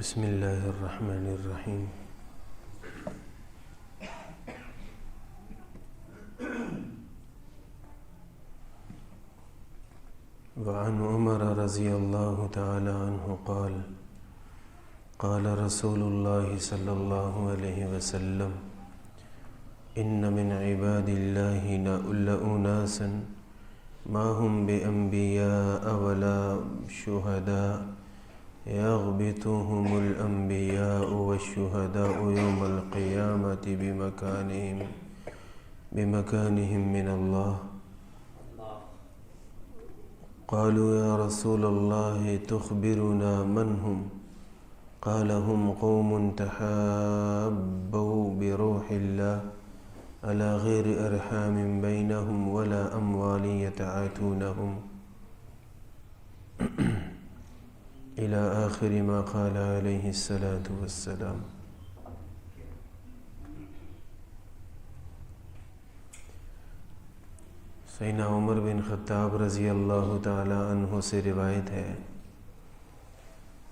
بسم اللہ الرحمن الرحیم۔ وعن عمر رضی اللہ تعالی عنہ قال قال رسول اللہ صلی اللہ علیہ وسلم ان من عباد اللہ لأناسا ما هم بأنبیاء ولا شہداء يغبطهم الأنبياء والشهداء يوم القيامة بمكانهم من الله. قالوا يا رسول الله تخبرنا من هم؟ قال هم قوم تحابوا بروح الله على غير أرحام بينهم ولا أموال يتعاتونهم إلى آخر ما قال عليه الصلاة والسلام۔ سیدنا عمر بن خطاب رضی اللہ تعالی عنہ سے روایت ہے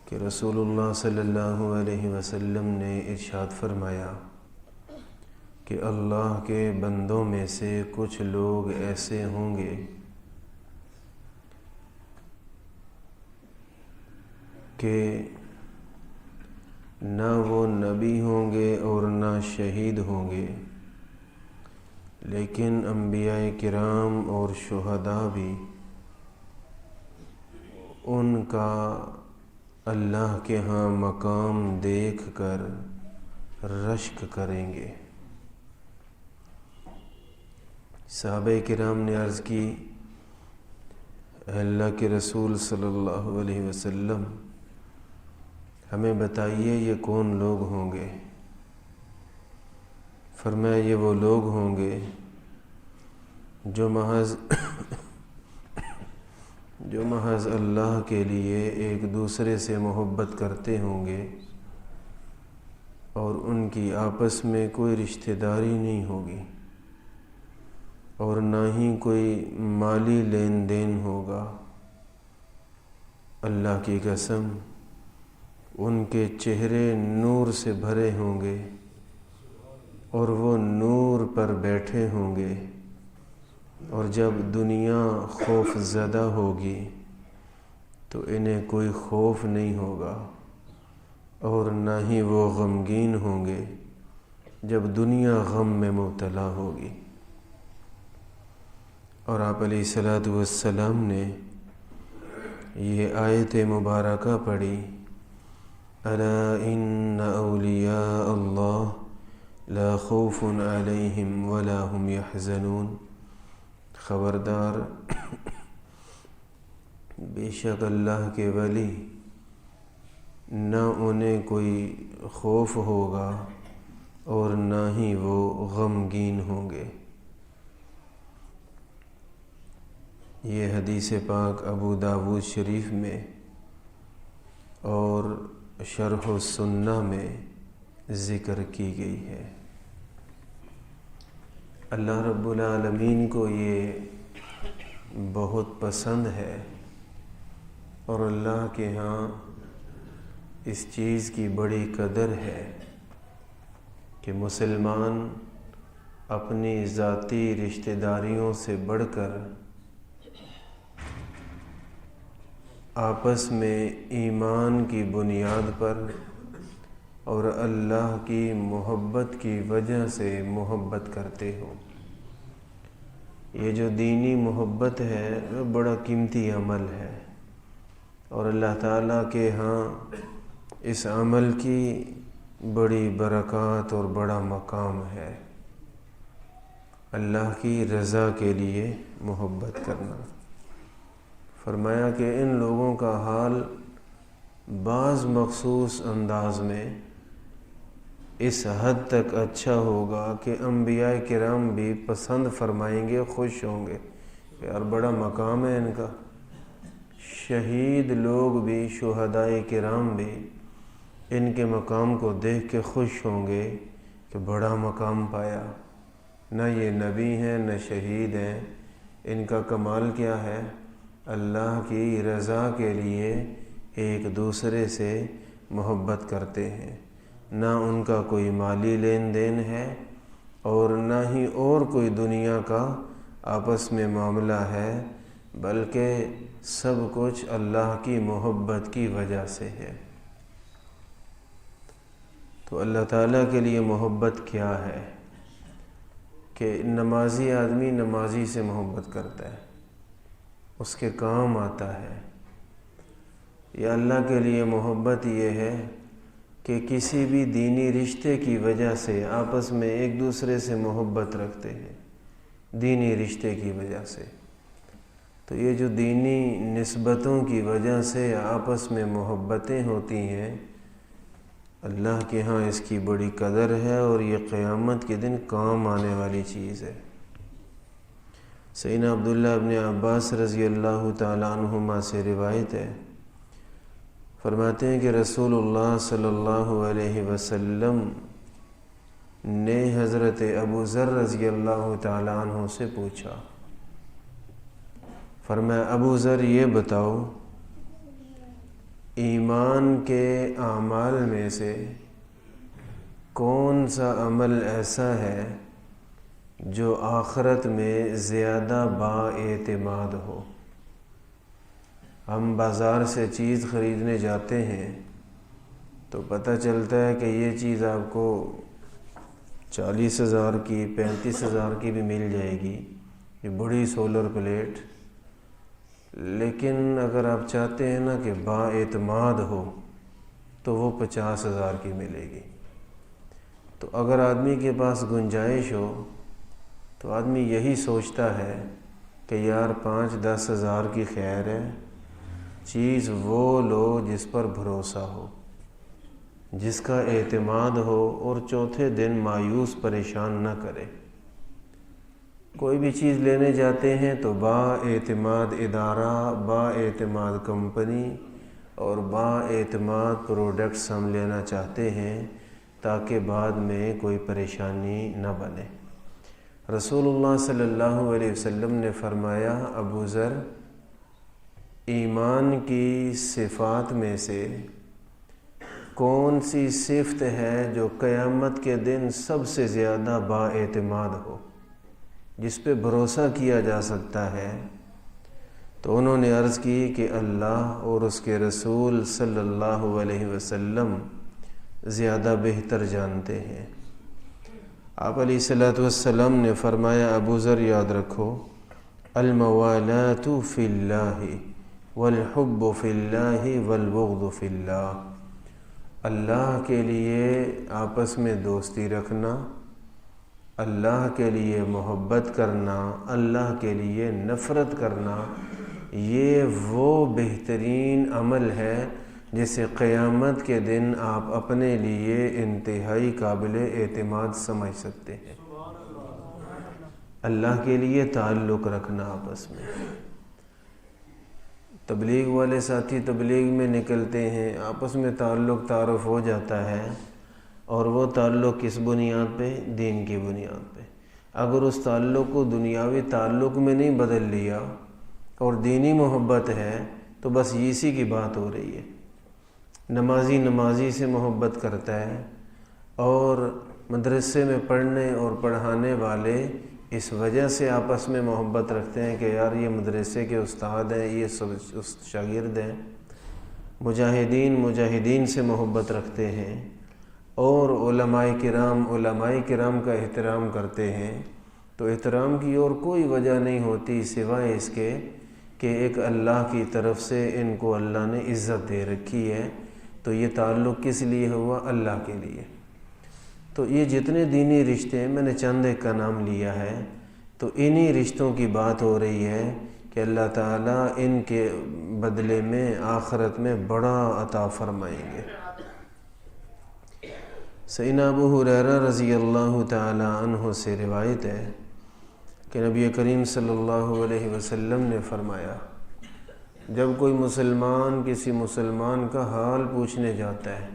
کہ رسول اللہ صلی اللہ علیہ وسلم نے ارشاد فرمایا کہ اللہ کے بندوں میں سے کچھ لوگ ایسے ہوں گے کہ نہ وہ نبی ہوں گے اور نہ شہید ہوں گے، لیکن انبیاء کرام اور شہداء بھی ان کا اللہ کے ہاں مقام دیکھ کر رشک کریں گے۔ صحابہ کرام نے عرض کی، اے اللہ کے رسول صلی اللہ علیہ وسلم، ہمیں بتائیے یہ کون لوگ ہوں گے؟ فرمایا یہ وہ لوگ ہوں گے جو محض اللہ کے لیے ایک دوسرے سے محبت کرتے ہوں گے اور ان کی آپس میں کوئی رشتہ داری نہیں ہوگی اور نہ ہی کوئی مالی لین دین ہوگا۔ اللہ کی قسم ان کے چہرے نور سے بھرے ہوں گے اور وہ نور پر بیٹھے ہوں گے، اور جب دنیا خوف زدہ ہوگی تو انہیں کوئی خوف نہیں ہوگا اور نہ ہی وہ غمگین ہوں گے جب دنیا غم میں مبتلا ہوگی۔ اور آپ علیہ الصلاۃ والسلام نے یہ آیت مبارکہ پڑھی، الا ان اولیاء اللہ لا خوف علیہم ولا هم یحزنون، خبردار بے شک اللہ کے ولی نہ انہیں کوئی خوف ہوگا اور نہ ہی وہ غمگین ہوں گے۔ یہ حدیث پاک ابو داود شریف میں اور شرح السنہ میں ذکر کی گئی ہے۔ اللہ رب العالمین کو یہ بہت پسند ہے اور اللہ کے ہاں اس چیز کی بڑی قدر ہے کہ مسلمان اپنی ذاتی رشتہ داریوں سے بڑھ کر آپس میں ایمان کی بنیاد پر اور اللہ کی محبت کی وجہ سے محبت کرتے ہو۔ یہ جو دینی محبت ہے وہ بڑا قیمتی عمل ہے اور اللہ تعالیٰ کے ہاں اس عمل کی بڑی برکات اور بڑا مقام ہے، اللہ کی رضا کے لیے محبت کرنا۔ فرمایا کہ ان لوگوں کا حال بعض مخصوص انداز میں اس حد تک اچھا ہوگا کہ انبیاء کرام بھی پسند فرمائیں گے، خوش ہوں گے، یار بڑا مقام ہے ان کا۔ شہید لوگ بھی، شہداء کرام بھی ان کے مقام کو دیکھ کے خوش ہوں گے کہ بڑا مقام پایا، نہ یہ نبی ہیں نہ شہید ہیں، ان کا کمال کیا ہے؟ اللہ کی رضا کے لیے ایک دوسرے سے محبت کرتے ہیں، نہ ان کا کوئی مالی لین دین ہے اور نہ ہی اور کوئی دنیا کا آپس میں معاملہ ہے، بلکہ سب کچھ اللہ کی محبت کی وجہ سے ہے۔ تو اللہ تعالیٰ کے لیے محبت کیا ہے کہ نمازی آدمی نمازی سے محبت کرتا ہے، اس کے کام آتا ہے، یا اللہ کے لیے محبت یہ ہے کہ کسی بھی دینی رشتے کی وجہ سے آپس میں ایک دوسرے سے محبت رکھتے ہیں، دینی رشتے کی وجہ سے۔ تو یہ جو دینی نسبتوں کی وجہ سے آپس میں محبتیں ہوتی ہیں، اللہ کے ہاں اس کی بڑی قدر ہے اور یہ قیامت کے دن کام آنے والی چیز ہے۔ سیدنا عبداللہ ابن عباس رضی اللہ تعالیٰ عنہما سے روایت ہے، فرماتے ہیں کہ رسول اللہ صلی اللہ علیہ وسلم نے حضرت ابو ذر رضی اللہ تعالیٰ عنہ سے پوچھا، فرمایا ابو ذر یہ بتاؤ، ایمان کے اعمال میں سے کون سا عمل ایسا ہے جو آخرت میں زیادہ بااعتماد ہو؟ ہم بازار سے چیز خریدنے جاتے ہیں تو پتہ چلتا ہے کہ یہ چیز آپ کو 40,000 کی 35,000 کی بھی مل جائے گی، یہ بڑی سولر پلیٹ، لیکن اگر آپ چاہتے ہیں نا کہ بااعتماد ہو تو وہ 50,000 کی ملے گی۔ تو اگر آدمی کے پاس گنجائش ہو تو آدمی یہی سوچتا ہے کہ یار 5-10 ہزار کی خیر ہے، چیز وہ لو جس پر بھروسہ ہو، جس کا اعتماد ہو اور چوتھے دن مایوس پریشان نہ کرے۔ کوئی بھی چیز لینے جاتے ہیں تو بااعتماد ادارہ، بااعتماد کمپنی اور بااعتماد پروڈکٹس ہم لینا چاہتے ہیں تاکہ بعد میں کوئی پریشانی نہ بنے۔ رسول اللہ صلی اللہ علیہ وسلم نے فرمایا ابو ذر، ایمان کی صفات میں سے کون سی صفت ہے جو قیامت کے دن سب سے زیادہ بااعتماد ہو، جس پہ بھروسہ کیا جا سکتا ہے؟ تو انہوں نے عرض کی کہ اللہ اور اس کے رسول صلی اللہ علیہ وسلم زیادہ بہتر جانتے ہیں۔ آپ علیہ الصلوۃ والسلام نے فرمایا ابو ذر یاد رکھو، الموالات فی اللہ والحب فی اللہ والبغض فی اللہ، اللہ کے لیے آپس میں دوستی رکھنا، اللہ کے لیے محبت کرنا، اللہ کے لیے نفرت کرنا، یہ وہ بہترین عمل ہے جسے قیامت کے دن آپ اپنے لیے انتہائی قابل اعتماد سمجھ سکتے ہیں۔ اللہ کے لیے تعلق رکھنا آپس میں۔ تبلیغ والے ساتھی تبلیغ میں نکلتے ہیں، آپس میں تعارف ہو جاتا ہے، اور وہ تعلق کس بنیاد پہ؟ دین کی بنیاد پہ۔ اگر اس تعلق کو دنیاوی تعلق میں نہیں بدل لیا اور دینی محبت ہے تو بس اسی کی بات ہو رہی ہے۔ نمازی سے محبت کرتا ہے، اور مدرسے میں پڑھنے اور پڑھانے والے اس وجہ سے آپس میں محبت رکھتے ہیں کہ یار یہ مدرسے کے استاد ہیں، یہ سب شاگرد ہیں۔ مجاہدین سے محبت رکھتے ہیں، اور علماء کرام کا احترام کرتے ہیں۔ تو احترام کی اور کوئی وجہ نہیں ہوتی سوائے اس کے کہ ایک اللہ کی طرف سے ان کو اللہ نے عزت دے رکھی ہے، تو یہ تعلق کس لیے ہوا؟ اللہ کے لیے۔ تو یہ جتنے دینی رشتے ہیں، میں نے چند ایک کا نام لیا ہے، تو انہی رشتوں کی بات ہو رہی ہے کہ اللہ تعالیٰ ان کے بدلے میں آخرت میں بڑا عطا فرمائیں گے۔ سیدنا ابو ہریرہ رضی اللہ تعالی عنہ سے روایت ہے کہ نبی کریم صلی اللہ علیہ وسلم نے فرمایا، جب کوئی مسلمان کسی مسلمان کا حال پوچھنے جاتا ہے،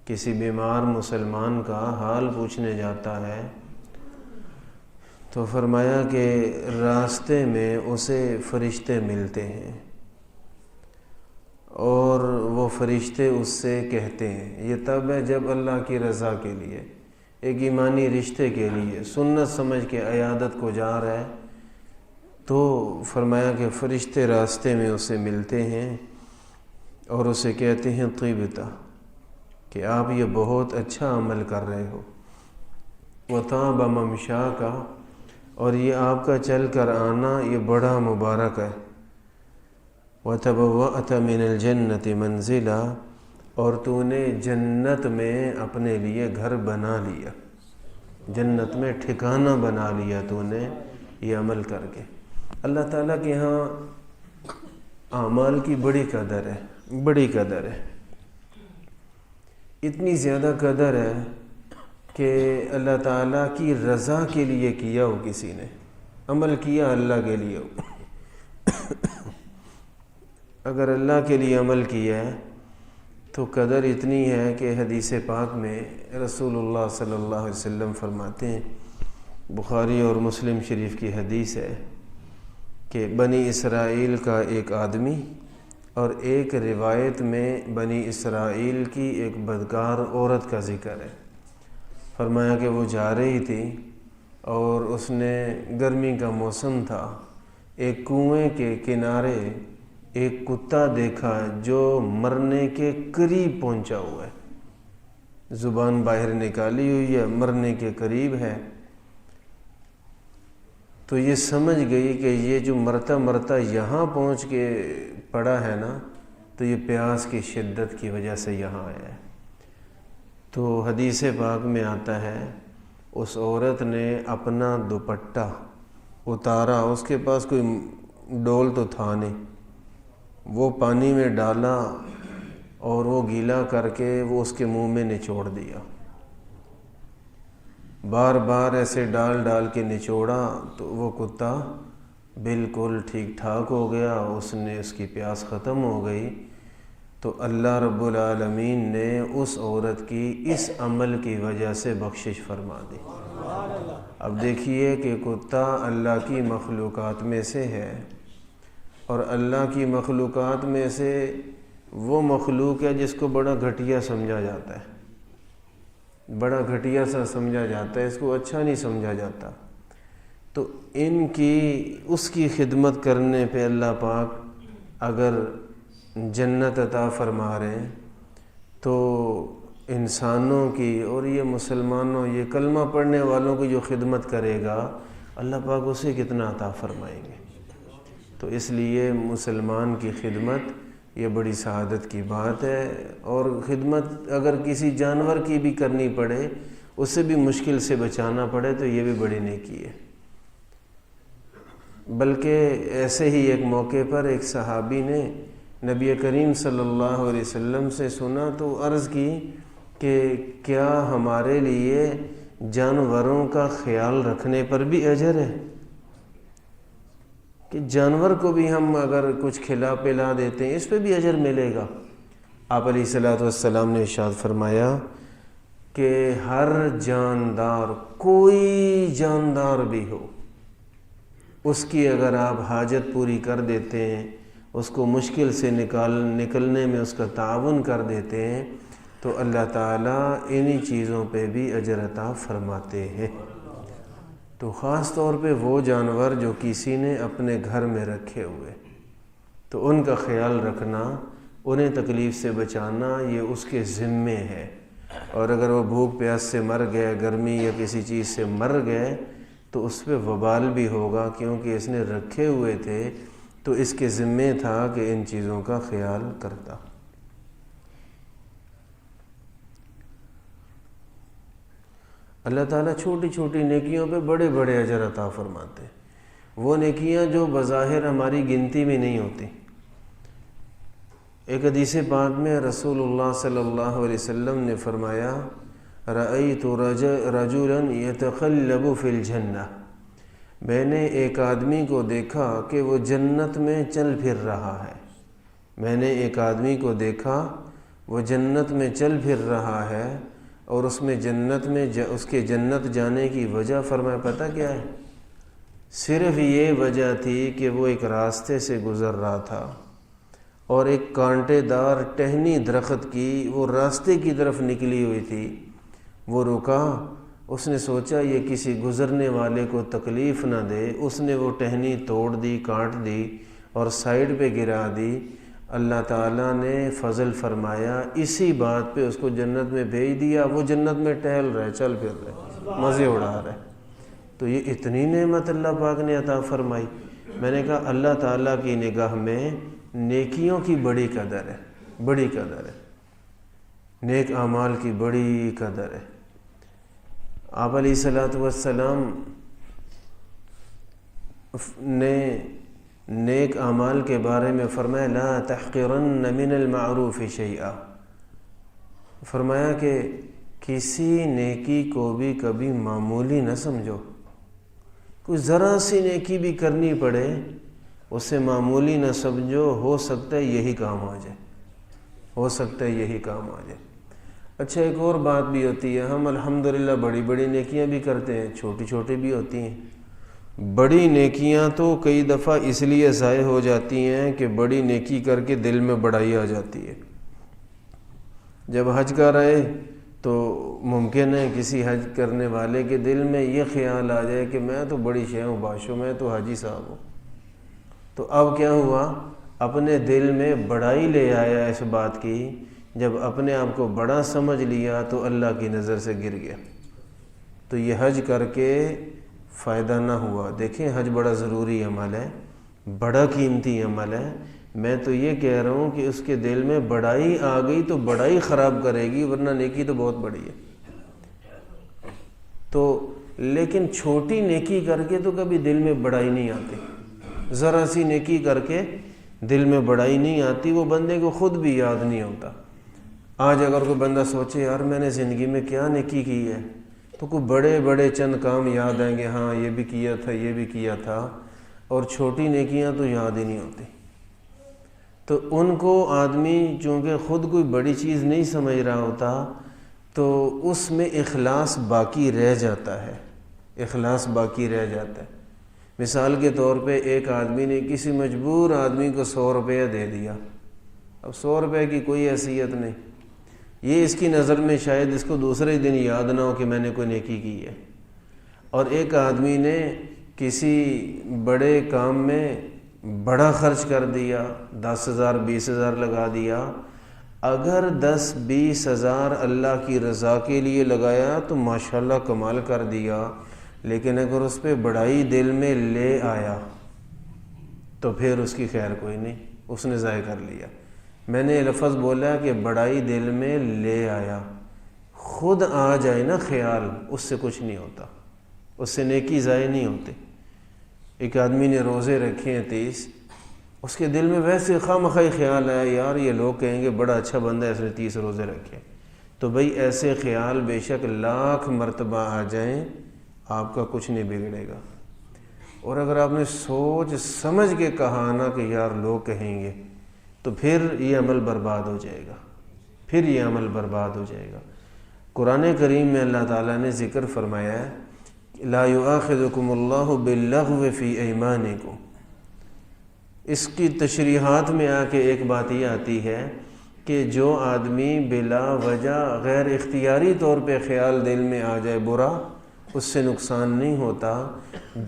کسی بیمار مسلمان کا حال پوچھنے جاتا ہے، تو فرمایا کہ راستے میں اسے فرشتے ملتے ہیں اور وہ فرشتے اس سے کہتے ہیں، یہ تب ہے جب اللہ کی رضا کے لیے، ایک ایمانی رشتے کے لیے سنت سمجھ کے عیادت کو جا رہا ہے، تو فرمایا کہ فرشتے راستے میں اسے ملتے ہیں اور اسے کہتے ہیں طیبتا، کہ آپ یہ بہت اچھا عمل کر رہے ہو، وطاب ممشاکا، اور یہ آپ کا چل کر آنا یہ بڑا مبارک ہے، وتبوأت من الجنت منزلا، اور تو نے جنت میں اپنے لیے گھر بنا لیا، جنت میں ٹھکانہ بنا لیا تو نے یہ عمل کر کے۔ اللہ تعالیٰ کے ہاں اعمال کی بڑی قدر ہے، بڑی قدر ہے، اتنی زیادہ قدر ہے کہ اللہ تعالیٰ کی رضا کے لیے کیا ہو، کسی نے عمل کیا اللہ کے لیے ہو، اگر اللہ کے لیے عمل کیا ہے تو قدر اتنی ہے کہ حدیث پاک میں رسول اللہ صلی اللہ علیہ وسلم فرماتے ہیں، بخاری اور مسلم شریف کی حدیث ہے کہ بنی اسرائیل کا ایک آدمی، اور ایک روایت میں بنی اسرائیل کی ایک بدکار عورت کا ذکر ہے، فرمایا کہ وہ جا رہی تھی اور اس نے، گرمی کا موسم تھا، ایک کنویں کے کنارے ایک کتا دیکھا جو مرنے کے قریب پہنچا ہوا ہے، زبان باہر نکالی ہوئی ہے، مرنے کے قریب ہے، تو یہ سمجھ گئی کہ یہ جو مرتا مرتا یہاں پہنچ کے پڑا ہے نا، تو یہ پیاس کی شدت کی وجہ سے یہاں آیا ہے۔ تو حدیث پاک میں آتا ہے اس عورت نے اپنا دوپٹہ اتارا، اس کے پاس کوئی ڈول تو تھا نہیں، وہ پانی میں ڈالا اور وہ گیلا کر کے وہ اس کے منہ میں نچوڑ دیا، بار بار ایسے ڈال ڈال کے نچوڑا تو وہ کتا بالکل ٹھیک ٹھاک ہو گیا، اس کی پیاس ختم ہو گئی۔ تو اللہ رب العالمین نے اس عورت کی اس عمل کی وجہ سے بخشش فرما دی۔ اب دیکھیے کہ کتا اللہ کی مخلوقات میں سے ہے، اور اللہ کی مخلوقات میں سے وہ مخلوق ہے جس کو بڑا گھٹیا سمجھا جاتا ہے، بڑا گھٹیا سا سمجھا جاتا ہے، اس کو اچھا نہیں سمجھا جاتا، تو ان کی اس کی خدمت کرنے پہ اللہ پاک اگر جنت عطا فرما رہے ہیں تو انسانوں کی اور یہ مسلمانوں، یہ کلمہ پڑھنے والوں کی جو خدمت کرے گا اللہ پاک اسے کتنا عطا فرمائیں گے۔ تو اس لیے مسلمان کی خدمت یہ بڑی سعادت کی بات ہے، اور خدمت اگر کسی جانور کی بھی کرنی پڑے، اسے بھی مشکل سے بچانا پڑے، تو یہ بھی بڑی نیکی ہے۔ بلکہ ایسے ہی ایک موقع پر ایک صحابی نے نبی کریم صلی اللہ علیہ وسلم سے سنا تو عرض کی کہ کیا ہمارے لیے جانوروں کا خیال رکھنے پر بھی اجر ہے، کہ جانور کو بھی ہم اگر کچھ کھلا پلا دیتے ہیں اس پہ بھی اجر ملے گا؟ آپ علیہ الصلوۃ والسلام نے ارشاد فرمایا کہ ہر جاندار، کوئی جاندار بھی ہو، اس کی اگر آپ حاجت پوری کر دیتے ہیں، اس کو مشکل سے نکلنے میں اس کا تعاون کر دیتے ہیں، تو اللہ تعالیٰ انہی چیزوں پہ بھی اجر عطا فرماتے ہیں۔ تو خاص طور پہ وہ جانور جو کسی نے اپنے گھر میں رکھے ہوئے، تو ان کا خیال رکھنا، انہیں تکلیف سے بچانا، یہ اس کے ذمے ہے، اور اگر وہ بھوک پیاس سے مر گئے، گرمی یا کسی چیز سے مر گئے، تو اس پہ وبال بھی ہوگا، کیونکہ اس نے رکھے ہوئے تھے تو اس کے ذمے تھا کہ ان چیزوں کا خیال کرتا۔ اللہ تعالیٰ چھوٹی چھوٹی نیکیوں پہ بڑے بڑے اجر عطا فرماتے ہیں، وہ نیکیاں جو بظاہر ہماری گنتی میں نہیں ہوتی۔ ایک حدیث پاک میں رسول اللہ صلی اللہ علیہ وسلم نے فرمایا، رأیت رجلا یتقلب فی الجنہ، میں نے ایک آدمی کو دیکھا کہ وہ جنت میں چل پھر رہا ہے، میں نے ایک آدمی کو دیکھا وہ جنت میں چل پھر رہا ہے، اور اس میں جنت میں اس کے جنت جانے کی وجہ فرمایا پتہ کیا ہے؟ صرف یہ وجہ تھی کہ وہ ایک راستے سے گزر رہا تھا اور ایک کانٹے دار ٹہنی درخت کی وہ راستے کی طرف نکلی ہوئی تھی، وہ رکا، اس نے سوچا یہ کسی گزرنے والے کو تکلیف نہ دے، اس نے وہ ٹہنی توڑ دی، کاٹ دی اور سائیڈ پہ گرا دی۔ اللہ تعالیٰ نے فضل فرمایا، اسی بات پہ اس کو جنت میں بھیج دیا، وہ جنت میں ٹہل رہا ہے، چل پھر رہا ہے، مزے اڑا رہا ہے۔ تو یہ اتنی نعمت اللہ پاک نے عطا فرمائی۔ میں نے کہا اللہ تعالیٰ کی نگاہ میں نیکیوں کی بڑی قدر ہے، بڑی قدر ہے، نیک اعمال کی بڑی قدر ہے۔ آپ علیہ الصلوۃ والسلام نے نیک اعمال کے بارے میں فرمایا لا تحقرن من المعروف شیئا، فرمایا کہ کسی نیکی کو بھی کبھی معمولی نہ سمجھو، کوئی ذرا سی نیکی بھی کرنی پڑے اسے معمولی نہ سمجھو، ہو سکتا ہے یہی کام آ جائے، ہو سکتا ہے یہی کام آ جائے۔ اچھا ایک اور بات بھی ہوتی ہے، ہم الحمدللہ بڑی بڑی نیکیاں بھی کرتے ہیں، چھوٹی چھوٹی بھی ہوتی ہیں۔ بڑی نیکیاں تو کئی دفعہ اس لیے ضائع ہو جاتی ہیں کہ بڑی نیکی کر کے دل میں بڑائی آ جاتی ہے۔ جب حج کر آئے تو ممکن ہے کسی حج کرنے والے کے دل میں یہ خیال آ جائے کہ میں تو بڑی شے ہوں باشو، میں تو حاجی صاحب ہوں۔ تو اب کیا ہوا، اپنے دل میں بڑائی لے آیا اس بات کی، جب اپنے آپ کو بڑا سمجھ لیا تو اللہ کی نظر سے گر گیا، تو یہ حج کر کے فائدہ نہ ہوا۔ دیکھیں حج بڑا ضروری عمل ہے، بڑا قیمتی عمل ہے۔ میں تو یہ کہہ رہا ہوں کہ اس کے دل میں بڑائی آ گئی تو بڑائی خراب کرے گی، ورنہ نیکی تو بہت بڑی ہے۔ تو لیکن چھوٹی نیکی کر کے تو کبھی دل میں بڑائی نہیں آتی، ذرا سی نیکی کر کے دل میں بڑائی نہیں آتی، وہ بندے کو خود بھی یاد نہیں ہوتا۔ آج اگر کوئی بندہ سوچے یار میں نے زندگی میں کیا نیکی کی ہے، تو کوئی بڑے بڑے چند کام یاد آئیں گے، ہاں یہ بھی کیا تھا، یہ بھی کیا تھا، اور چھوٹی نیکیاں تو یاد ہی نہیں ہوتی۔ تو ان کو آدمی چونکہ خود کوئی بڑی چیز نہیں سمجھ رہا ہوتا تو اس میں اخلاص باقی رہ جاتا ہے، اخلاص باقی رہ جاتا ہے۔ مثال کے طور پہ ایک آدمی نے کسی مجبور آدمی کو 100 روپیہ دے دیا، اب 100 روپے کی کوئی حیثیت نہیں، یہ اس کی نظر میں شاید اس کو دوسرے دن یاد نہ ہو کہ میں نے کوئی نیکی کی ہے۔ اور ایک آدمی نے کسی بڑے کام میں بڑا خرچ کر دیا، 10,000 20,000 لگا دیا، اگر 10-20 ہزار اللہ کی رضا کے لیے لگایا تو ماشاءاللہ کمال کر دیا، لیکن اگر اس پہ بڑائی دل میں لے آیا تو پھر اس کی خیر کوئی نہیں، اس نے ضائع کر لیا۔ میں نے لفظ بولا کہ بڑائی دل میں لے آیا، خود آ جائے نا خیال، اس سے کچھ نہیں ہوتا، اس سے نیکی ضائع نہیں ہوتی۔ ایک آدمی نے روزے رکھے ہیں 30، اس کے دل میں ویسے خواہ خیال آیا یار یہ لوگ کہیں گے بڑا اچھا بندہ ہے اس نے 30 روزے رکھے، تو بھئی ایسے خیال بے شک 1,00,000 مرتبہ آ جائیں آپ کا کچھ نہیں بگڑے گا۔ اور اگر آپ نے سوچ سمجھ کے کہا نا کہ یار لوگ کہیں گے، تو پھر یہ عمل برباد ہو جائے گا، پھر یہ عمل برباد ہو جائے گا۔ قرآن کریم میں اللہ تعالیٰ نے ذکر فرمایا ہے لا یؤاخذکم اللہ باللغو فی ایمانکم، اس کی تشریحات میں آ کے ایک بات یہ آتی ہے کہ جو آدمی بلا وجہ غیر اختیاری طور پہ خیال دل میں آ جائے برا، اس سے نقصان نہیں ہوتا،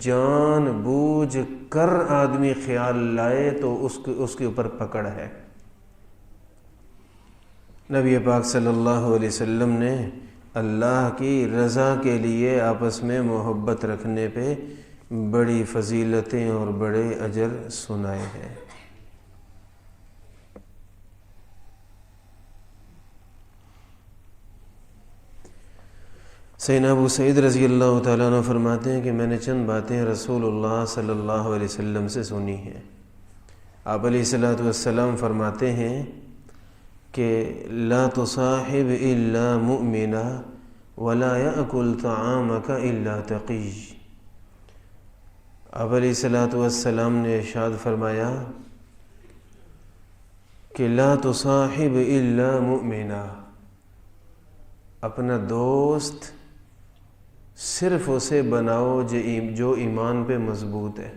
جان بوجھ کر آدمی خیال لائے تو اس کے اوپر پکڑ ہے۔ نبی پاک صلی اللہ علیہ وسلم نے اللہ کی رضا کے لیے آپس میں محبت رکھنے پہ بڑی فضیلتیں اور بڑے اجر سنائے ہیں۔ سیدنا ابو سعید رضی اللہ تعالیٰ عنہ فرماتے ہیں کہ میں نے چند باتیں رسول اللہ صلی اللہ علیہ وسلم سے سنی ہیں۔ آپ علیہ الصلوۃ والسلام فرماتے ہیں کہ لا تصاحب الا مؤمنا ولا یأکل طعامک الا تقی۔ آپ علیہ الصلوۃ والسلام نے ارشاد فرمایا کہ لا تصاحب الا مؤمنا، اپنا دوست صرف اسے بناؤ جو ایمان پہ مضبوط ہے،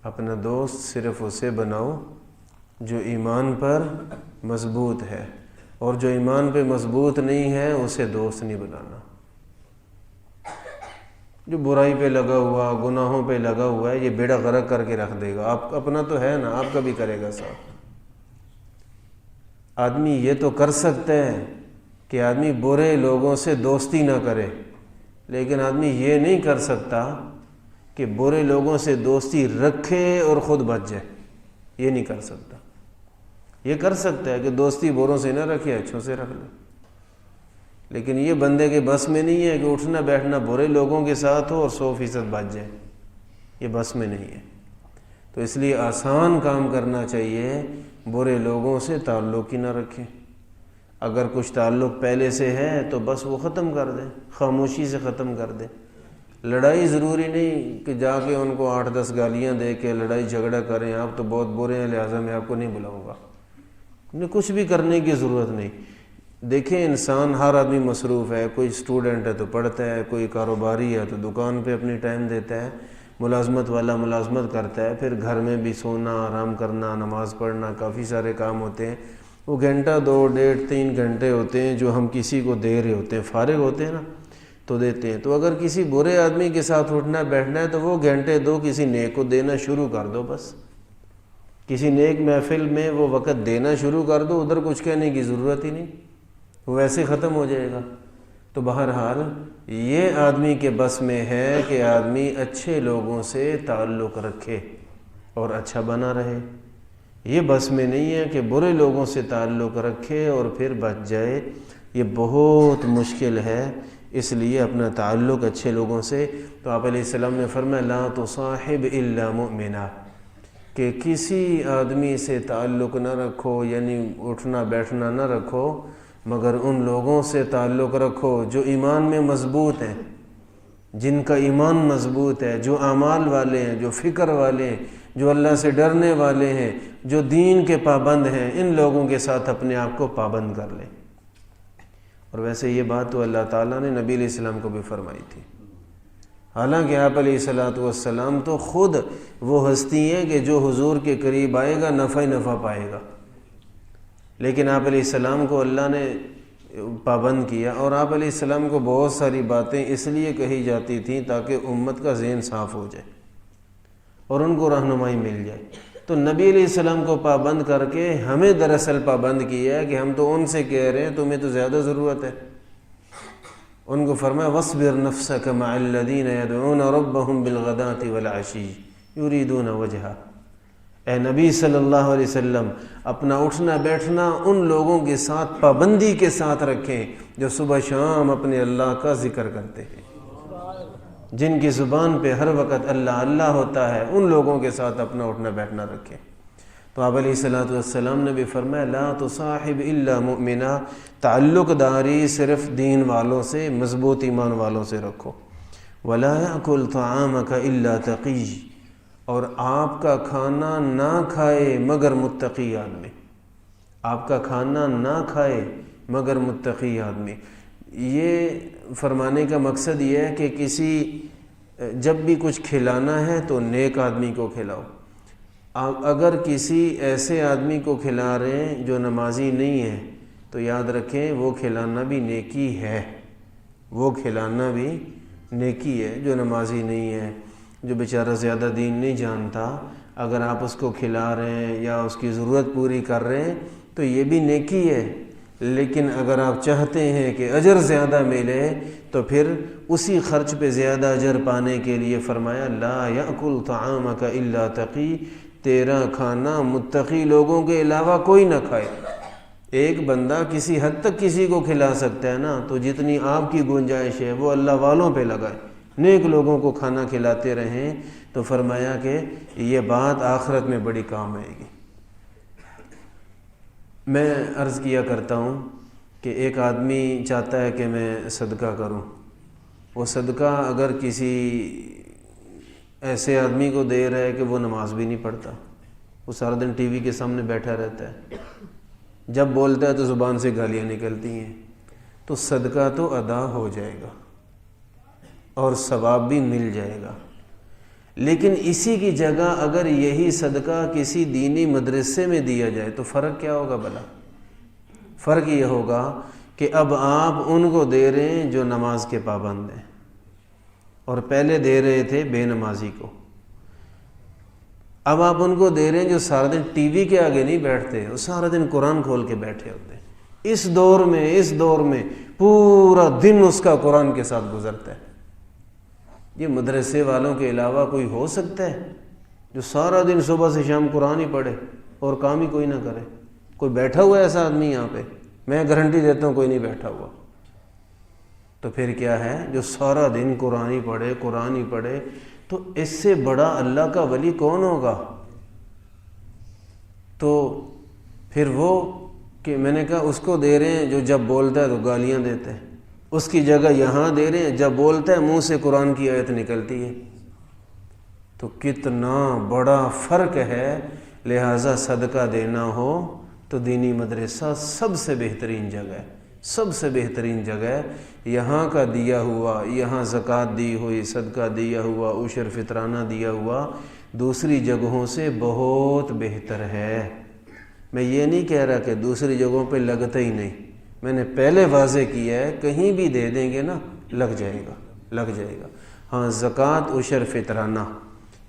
اپنا دوست صرف اسے بناؤ جو ایمان پر مضبوط ہے، اور جو ایمان پہ مضبوط نہیں ہے اسے دوست نہیں بنانا۔ جو برائی پہ لگا ہوا، گناہوں پہ لگا ہوا ہے، یہ بیڑا غرق کر کے رکھ دے گا۔ آپ اپنا تو ہے نا، آپ کا بھی کرے گا ساتھ۔ آدمی یہ تو کر سکتا ہے کہ آدمی برے لوگوں سے دوستی نہ کرے، لیکن آدمی یہ نہیں کر سکتا کہ برے لوگوں سے دوستی رکھے اور خود بچ جائے۔ یہ نہیں کر سکتا۔ یہ کر سکتا ہے کہ دوستی بروں سے نہ رکھے، اچھوں سے رکھ لے، لیکن یہ بندے کے بس میں نہیں ہے کہ اٹھنا بیٹھنا برے لوگوں کے ساتھ ہو اور 100% بچ جائے۔ یہ بس میں نہیں ہے۔ تو اس لیے آسان کام کرنا چاہیے، برے لوگوں سے تعلق ہی نہ رکھیں۔ اگر کچھ تعلق پہلے سے ہے تو بس وہ ختم کر دیں، خاموشی سے ختم کر دیں۔ لڑائی ضروری نہیں کہ جا کے ان کو 8-10 گالیاں دے کے لڑائی جھگڑا کریں، آپ تو بہت برے ہیں لہٰذا میں آپ کو نہیں بلاؤں گا۔ کچھ بھی کرنے کی ضرورت نہیں۔ دیکھیں، انسان ہر آدمی مصروف ہے، کوئی اسٹوڈنٹ ہے تو پڑھتا ہے، کوئی کاروباری ہے تو دکان پہ اپنی ٹائم دیتا ہے، ملازمت والا ملازمت کرتا ہے، پھر گھر میں بھی سونا، آرام کرنا، نماز پڑھنا، کافی سارے کام ہوتے ہیں۔ وہ گھنٹہ 2, 1.5, 3 گھنٹے ہوتے ہیں جو ہم کسی کو دے رہے ہوتے ہیں، فارغ ہوتے ہیں نا تو دیتے ہیں۔ تو اگر کسی برے آدمی کے ساتھ اٹھنا بیٹھنا ہے تو وہ گھنٹے 2 کسی نیک کو دینا شروع کر دو، بس کسی نیک محفل میں وہ وقت دینا شروع کر دو، ادھر کچھ کہنے کی ضرورت ہی نہیں، وہ ویسے ختم ہو جائے گا۔ تو بہرحال یہ آدمی کے بس میں ہے کہ آدمی اچھے لوگوں سے تعلق رکھے اور اچھا بنا رہے۔ یہ بس میں نہیں ہے کہ برے لوگوں سے تعلق رکھے اور پھر بچ جائے، یہ بہت مشکل ہے۔ اس لیے اپنا تعلق اچھے لوگوں سے، تو آپ علیہ السلام نے فرمایا لا تصاحب الا مؤمنا، کہ کسی آدمی سے تعلق نہ رکھو، یعنی اٹھنا بیٹھنا نہ رکھو، مگر ان لوگوں سے تعلق رکھو جو ایمان میں مضبوط ہیں، جن کا ایمان مضبوط ہے، جو اعمال والے ہیں، جو فکر والے ہیں، جو اللہ سے ڈرنے والے ہیں، جو دین کے پابند ہیں، ان لوگوں کے ساتھ اپنے آپ کو پابند کر لیں۔ اور ویسے یہ بات تو اللہ تعالیٰ نے نبی علیہ السلام کو بھی فرمائی تھی، حالانکہ آپ علیہ السلام تو خود وہ ہستی ہیں کہ جو حضور کے قریب آئے گا نفع ہی نفع پائے گا، لیکن آپ علیہ السلام کو اللہ نے پابند کیا، اور آپ علیہ السلام کو بہت ساری باتیں اس لیے کہی جاتی تھیں تاکہ امت کا ذہن صاف ہو جائے اور ان کو رہنمائی مل جائے۔ تو نبی علیہ السلام کو پابند کر کے ہمیں دراصل پابند کیا ہے کہ ہم تو ان سے کہہ رہے ہیں تمہیں تو زیادہ ضرورت ہے۔ ان کو فرمایا وَاصْبِرْ نَفْسَكَ مَعَ الَّذِينَ يَدْعُونَ رَبَّهُمْ بِالْغَدَاةِ وَالْعَشِيِّ يُرِيدُونَ وَجْهَهُ۔ اے نبی صلی اللہ علیہ وسلم، اپنا اٹھنا بیٹھنا ان لوگوں کے ساتھ پابندی کے ساتھ رکھیں جو صبح شام اپنے اللہ کا ذکر کرتے ہیں، جن کی زبان پہ ہر وقت اللہ اللہ ہوتا ہے، ان لوگوں کے ساتھ اپنا اٹھنا بیٹھنا رکھیں۔ تو آپ علیہ السلام نے بھی فرمایا لا تصاحب الا مؤمنا، تعلق داری صرف دین والوں سے، مضبوط ایمان والوں سے رکھو۔ ولا يأكل طعامك الا تقی، اور آپ کا کھانا نہ کھائے مگر متقی آدمی، آپ کا کھانا نہ کھائے مگر متقی آدمی۔ یہ فرمانے کا مقصد یہ ہے کہ جب بھی کچھ کھلانا ہے تو نیک آدمی کو کھلاؤ۔ اگر کسی ایسے آدمی کو کھلا رہے ہیں جو نمازی نہیں ہے تو یاد رکھیں وہ کھلانا بھی نیکی ہے، وہ کھلانا بھی نیکی ہے۔ جو نمازی نہیں ہے، جو بیچارہ زیادہ دین نہیں جانتا، اگر آپ اس کو کھلا رہے ہیں یا اس کی ضرورت پوری کر رہے ہیں تو یہ بھی نیکی ہے۔ لیکن اگر آپ چاہتے ہیں کہ اجر زیادہ ملے تو پھر اسی خرچ پہ زیادہ اجر پانے کے لیے فرمایا لا یأکل طعامک الا تقی، تیرا کھانا متقی لوگوں کے علاوہ کوئی نہ کھائے۔ ایک بندہ کسی حد تک کسی کو کھلا سکتا ہے نا، تو جتنی آپ کی گنجائش ہے وہ اللہ والوں پہ لگائے، نیک لوگوں کو کھانا کھلاتے رہیں۔ تو فرمایا کہ یہ بات آخرت میں بڑی کام آئے گی۔ میں عرض کیا کرتا ہوں کہ ایک آدمی چاہتا ہے کہ میں صدقہ کروں، وہ صدقہ اگر کسی ایسے آدمی کو دے رہا ہے کہ وہ نماز بھی نہیں پڑھتا، وہ سارا دن ٹی وی کے سامنے بیٹھا رہتا ہے، جب بولتا ہے تو زبان سے گالیاں نکلتی ہیں، تو صدقہ تو ادا ہو جائے گا اور ثواب بھی مل جائے گا۔ لیکن اسی کی جگہ اگر یہی صدقہ کسی دینی مدرسے میں دیا جائے تو فرق کیا ہوگا بھلا؟ فرق یہ ہوگا کہ اب آپ ان کو دے رہے ہیں جو نماز کے پابند ہیں، اور پہلے دے رہے تھے بے نمازی کو۔ اب آپ ان کو دے رہے ہیں جو سارا دن ٹی وی کے آگے نہیں بیٹھتے، وہ سارا دن قرآن کھول کے بیٹھے ہوتے ہیں۔ اس دور میں پورا دن اس کا قرآن کے ساتھ گزرتا ہے۔ یہ مدرسے والوں کے علاوہ کوئی ہو سکتا ہے جو سارا دن صبح سے شام قرآن ہی پڑھے اور کام ہی کوئی نہ کرے؟ کوئی بیٹھا ہوا ہے ایسا آدمی یہاں پہ؟ میں گارنٹی دیتا ہوں کوئی نہیں بیٹھا ہوا۔ تو پھر کیا ہے؟ جو سارا دن قرآن ہی پڑھے، تو اس سے بڑا اللہ کا ولی کون ہوگا؟ تو پھر وہ کہ میں نے کہا اس کو دے رہے ہیں جو جب بولتا ہے تو گالیاں دیتا ہے، اس کی جگہ یہاں دے رہے ہیں جب بولتا ہے منہ سے قرآن کی آیت نکلتی ہے، تو کتنا بڑا فرق ہے۔ لہٰذا صدقہ دینا ہو تو دینی مدرسہ سب سے بہترین جگہ ہے، سب سے بہترین جگہ ہے۔ یہاں کا دیا ہوا، یہاں زکوٰۃ دی ہوئی، صدقہ دیا ہوا، عشر فطرانہ دیا ہوا دوسری جگہوں سے بہت بہتر ہے۔ میں یہ نہیں کہہ رہا کہ دوسری جگہوں پہ لگتا ہی نہیں، میں نے پہلے واضح کیا ہے کہیں بھی دے دیں گے نا لگ جائے گا۔ ہاں، زکوٰۃ، عشر فطرانہ،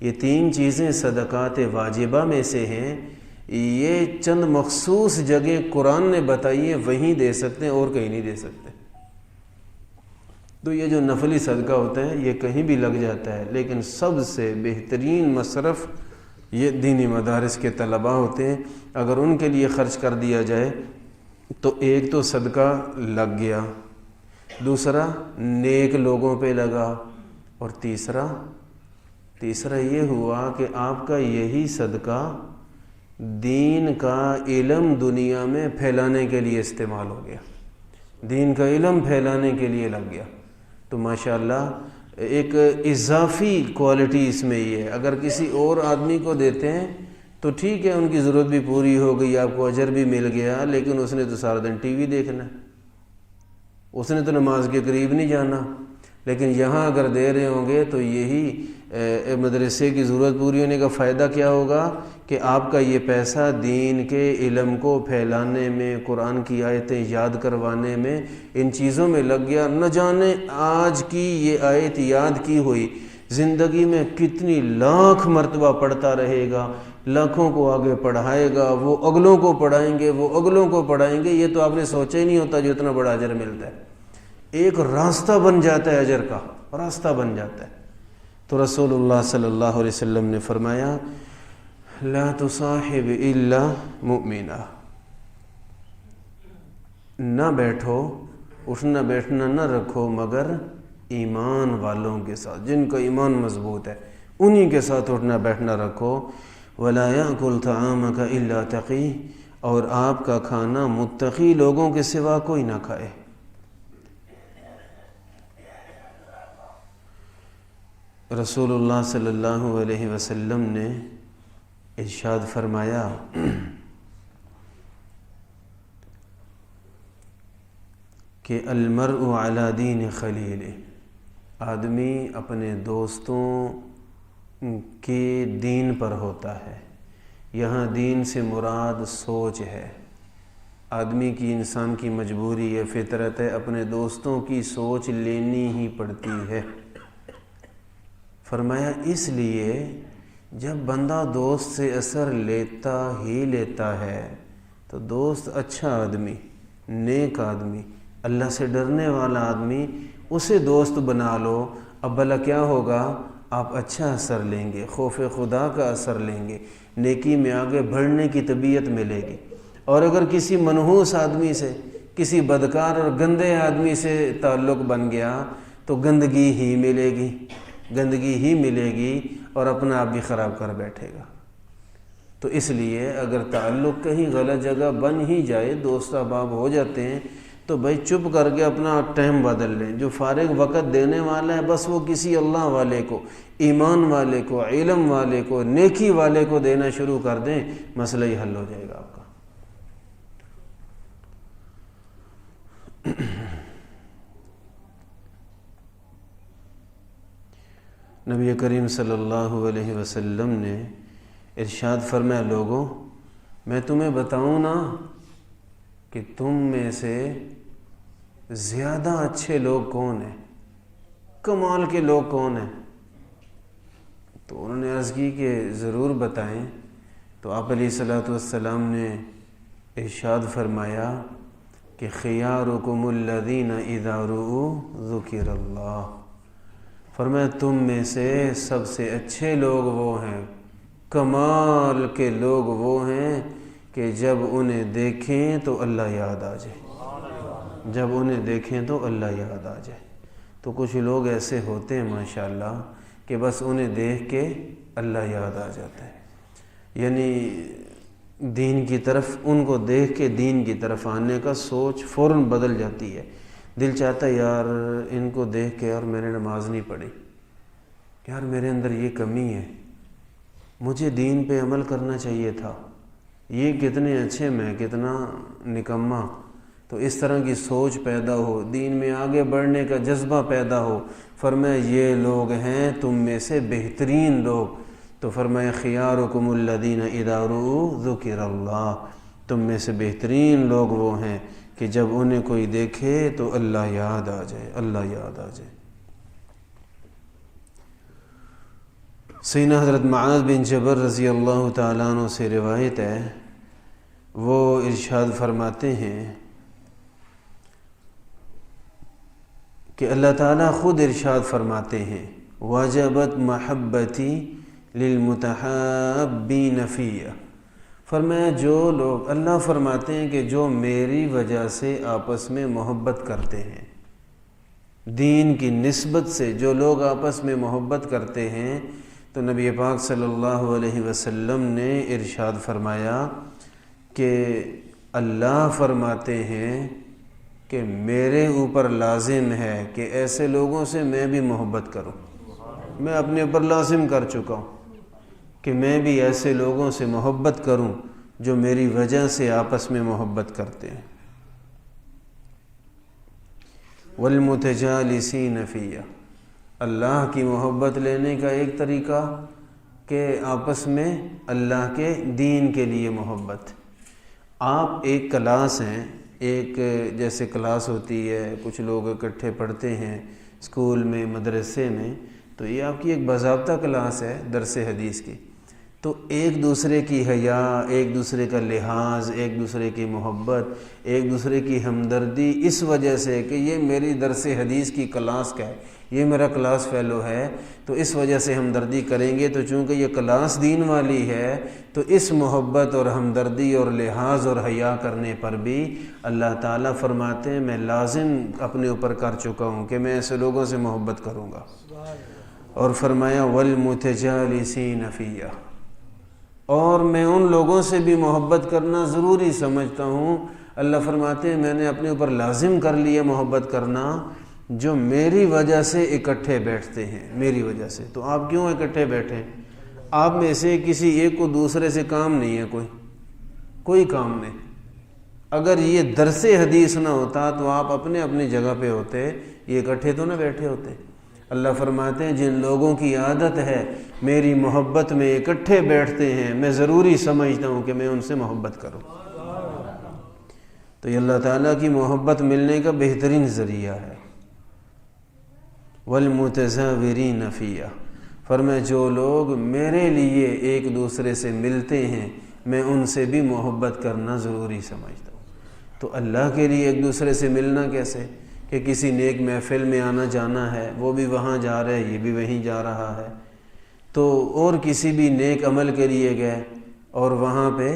یہ تین چیزیں صدقات واجبہ میں سے ہیں۔ یہ چند مخصوص جگہ قرآن نے بتائی ہیں، وہیں دے سکتے ہیں اور کہیں نہیں دے سکتے۔ تو یہ جو نفلی صدقہ ہوتا ہے یہ کہیں بھی لگ جاتا ہے، لیکن سب سے بہترین مصرف یہ دینی مدارس کے طلباء ہوتے ہیں۔ اگر ان کے لیے خرچ کر دیا جائے تو ایک تو صدقہ لگ گیا، دوسرا نیک لوگوں پہ لگا، اور تیسرا یہ ہوا کہ آپ کا یہی صدقہ دین کا علم دنیا میں پھیلانے کے لیے استعمال ہو گیا، دین کا علم پھیلانے کے لیے لگ گیا۔ تو ماشاءاللہ ایک اضافی کوالٹی اس میں یہ ہے۔ اگر کسی اور آدمی کو دیتے ہیں تو ٹھیک ہے، ان کی ضرورت بھی پوری ہو گئی، آپ کو اجر بھی مل گیا، لیکن اس نے تو سارا دن ٹی وی دیکھنا ہے، اس نے تو نماز کے قریب نہیں جانا۔ لیکن یہاں اگر دے رہے ہوں گے تو یہی مدرسے کی ضرورت پوری ہونے کا فائدہ کیا ہوگا کہ آپ کا یہ پیسہ دین کے علم کو پھیلانے میں، قرآن کی آیتیں یاد کروانے میں، ان چیزوں میں لگ گیا۔ نہ جانے آج کی یہ آیت یاد کی ہوئی زندگی میں کتنی لاکھ مرتبہ پڑھتا رہے گا، لاکھوں کو آگے پڑھائے گا، وہ اگلوں کو پڑھائیں گے، وہ اگلوں کو پڑھائیں گے۔ یہ تو آپ نے سوچا ہی نہیں ہوتا جو اتنا بڑا اجر ملتا ہے، ایک راستہ بن جاتا ہے، اجر کا راستہ بن جاتا ہے۔ تو رسول اللہ صلی اللہ علیہ وسلم نے فرمایا لا تصاحب الا مؤمنا، نہ بیٹھو، اٹھنا بیٹھنا نہ رکھو مگر ایمان والوں کے ساتھ، جن کا ایمان مضبوط ہے انہی کے ساتھ اٹھنا بیٹھنا رکھو۔ ولا یاکل طعامک الا تقی، اور آپ کا کھانا متقی لوگوں کے سوا کوئی نہ کھائے۔ رسول اللہ صلی اللہ علیہ وسلم نے ارشاد فرمایا کہ المرء علی دین خلیلہ، آدمی اپنے دوستوں کے دین پر ہوتا ہے۔ یہاں دین سے مراد سوچ ہے، آدمی کی، انسان کی مجبوری ہے، فطرت ہے، اپنے دوستوں کی سوچ لینی ہی پڑتی ہے۔ فرمایا اس لیے جب بندہ دوست سے اثر لیتا ہے تو دوست اچھا آدمی، نیک آدمی، اللہ سے ڈرنے والا آدمی، اسے دوست بنا لو۔ اب بھلا کیا ہوگا؟ آپ اچھا اثر لیں گے، خوف خدا کا اثر لیں گے، نیکی میں آگے بڑھنے کی طبیعت ملے گی۔ اور اگر کسی منحوس آدمی سے، کسی بدکار اور گندے آدمی سے تعلق بن گیا تو گندگی ہی ملے گی اور اپنا آپ بھی خراب کر بیٹھے گا۔ تو اس لیے اگر تعلق کہیں غلط جگہ بن ہی جائے، دوست احباب ہو جاتے ہیں، تو بھائی چپ کر کے اپنا ٹائم بدل لیں۔ جو فارغ وقت دینے والا ہے بس وہ کسی اللہ والے کو، ایمان والے کو، علم والے کو، نیکی والے کو دینا شروع کر دیں، مسئلہ ہی حل ہو جائے گا آپ کا۔ نبی کریم صلی اللہ علیہ وسلم نے ارشاد فرمایا لوگوں میں تمہیں بتاؤں نا کہ تم میں سے زیادہ اچھے لوگ کون ہیں، کمال کے لوگ کون ہیں؟ تو انہوں نے عرض کی کہ ضرور بتائیں۔ تو آپ علیہ الصلوۃ والسلام نے ارشاد فرمایا کہ خیارکم الذین اذا رؤوا ذکر اللہ، فرمایا تم میں سے سب سے اچھے لوگ وہ ہیں، کمال کے لوگ وہ ہیں کہ جب انہیں دیکھیں تو اللہ یاد آ جائے، جب انہیں دیکھیں تو اللہ یاد آ جائے۔ تو کچھ لوگ ایسے ہوتے ہیں ماشاءاللہ کہ بس انہیں دیکھ کے اللہ یاد آ جاتا ہے، یعنی دین کی طرف، ان کو دیکھ کے دین کی طرف آنے کا سوچ فوراً بدل جاتی ہے۔ دل چاہتا ہے یار ان کو دیکھ کے، اور میں نے نماز نہیں پڑھی، یار میرے اندر یہ کمی ہے، مجھے دین پہ عمل کرنا چاہیے تھا، یہ کتنے اچھے میں کتنا نکما۔ تو اس طرح کی سوچ پیدا ہو، دین میں آگے بڑھنے کا جذبہ پیدا ہو۔ فرمایا یہ لوگ ہیں تم میں سے بہترین لوگ۔ تو فرمایا خیارکم الذین اذا رؤوا ذکر اللہ، تم میں سے بہترین لوگ وہ ہیں کہ جب انہیں کوئی دیکھے تو اللہ یاد آ جائے، اللہ یاد آ جائے۔ سیدنا حضرت معاذ بن جبل رضی اللہ تعالیٰ عنہ سے روایت ہے، وہ ارشاد فرماتے ہیں کہ اللہ تعالیٰ خود ارشاد فرماتے ہیں وجبت محبتی للمتحابین فیہ، فرمایا جو لوگ، اللہ فرماتے ہیں کہ جو میری وجہ سے آپس میں محبت کرتے ہیں، دین کی نسبت سے جو لوگ آپس میں محبت کرتے ہیں، تو نبی پاک صلی اللہ علیہ وسلم نے ارشاد فرمایا کہ اللہ فرماتے ہیں کہ میرے اوپر لازم ہے کہ ایسے لوگوں سے میں بھی محبت کروں، میں اپنے اوپر لازم کر چکا ہوں کہ میں بھی ایسے لوگوں سے محبت کروں جو میری وجہ سے آپس میں محبت کرتے ہیں۔ والمتجالسین فیہ، اللہ کی محبت لینے کا ایک طریقہ کہ آپس میں اللہ کے دین کے لیے محبت۔ آپ ایک کلاس ہیں، ایک جیسے کلاس ہوتی ہے، کچھ لوگ اکٹھے پڑھتے ہیں اسکول میں، مدرسے میں، تو یہ آپ کی ایک باضابطہ کلاس ہے درس حدیث کی۔ تو ایک دوسرے کی حیا، ایک دوسرے کا لحاظ، ایک دوسرے کی محبت، ایک دوسرے کی ہمدردی، اس وجہ سے کہ یہ میری درس حدیث کی کلاس کا ہے، یہ میرا کلاس فیلو ہے، تو اس وجہ سے ہمدردی کریں گے۔ تو چونکہ یہ کلاس دین والی ہے تو اس محبت اور ہمدردی اور لحاظ اور حیا کرنے پر بھی اللہ تعالیٰ فرماتے ہیں میں لازم اپنے اوپر کر چکا ہوں کہ میں ایسے لوگوں سے محبت کروں گا۔ اور فرمایا والمتجالسین فیہ، اور میں ان لوگوں سے بھی محبت کرنا ضروری سمجھتا ہوں، اللہ فرماتے ہیں میں نے اپنے اوپر لازم کر لیا محبت کرنا، جو میری وجہ سے اکٹھے بیٹھتے ہیں، میری وجہ سے۔ تو آپ کیوں اکٹھے بیٹھیں؟ آپ میں سے کسی ایک کو دوسرے سے کام نہیں ہے، کوئی کام نہیں۔ اگر یہ درس حدیث نہ ہوتا تو آپ اپنے اپنی جگہ پہ ہوتے، یہ اکٹھے تو نہ بیٹھے ہوتے۔ اللہ فرماتے ہیں جن لوگوں کی عادت ہے میری محبت میں اکٹھے بیٹھتے ہیں، میں ضروری سمجھتا ہوں کہ میں ان سے محبت کروں۔ تو یہ اللہ تعالیٰ کی محبت ملنے کا بہترین ذریعہ ہے۔ والمتزاورین فیہ، فرمایا جو لوگ میرے لیے ایک دوسرے سے ملتے ہیں میں ان سے بھی محبت کرنا ضروری سمجھتا ہوں۔ تو اللہ کے لیے ایک دوسرے سے ملنا کیسے؟ کہ کسی نیک محفل میں آنا جانا ہے، وہ بھی وہاں جا رہا ہے، یہ بھی وہیں جا رہا ہے، تو اور کسی بھی نیک عمل کے لیے گئے اور وہاں پہ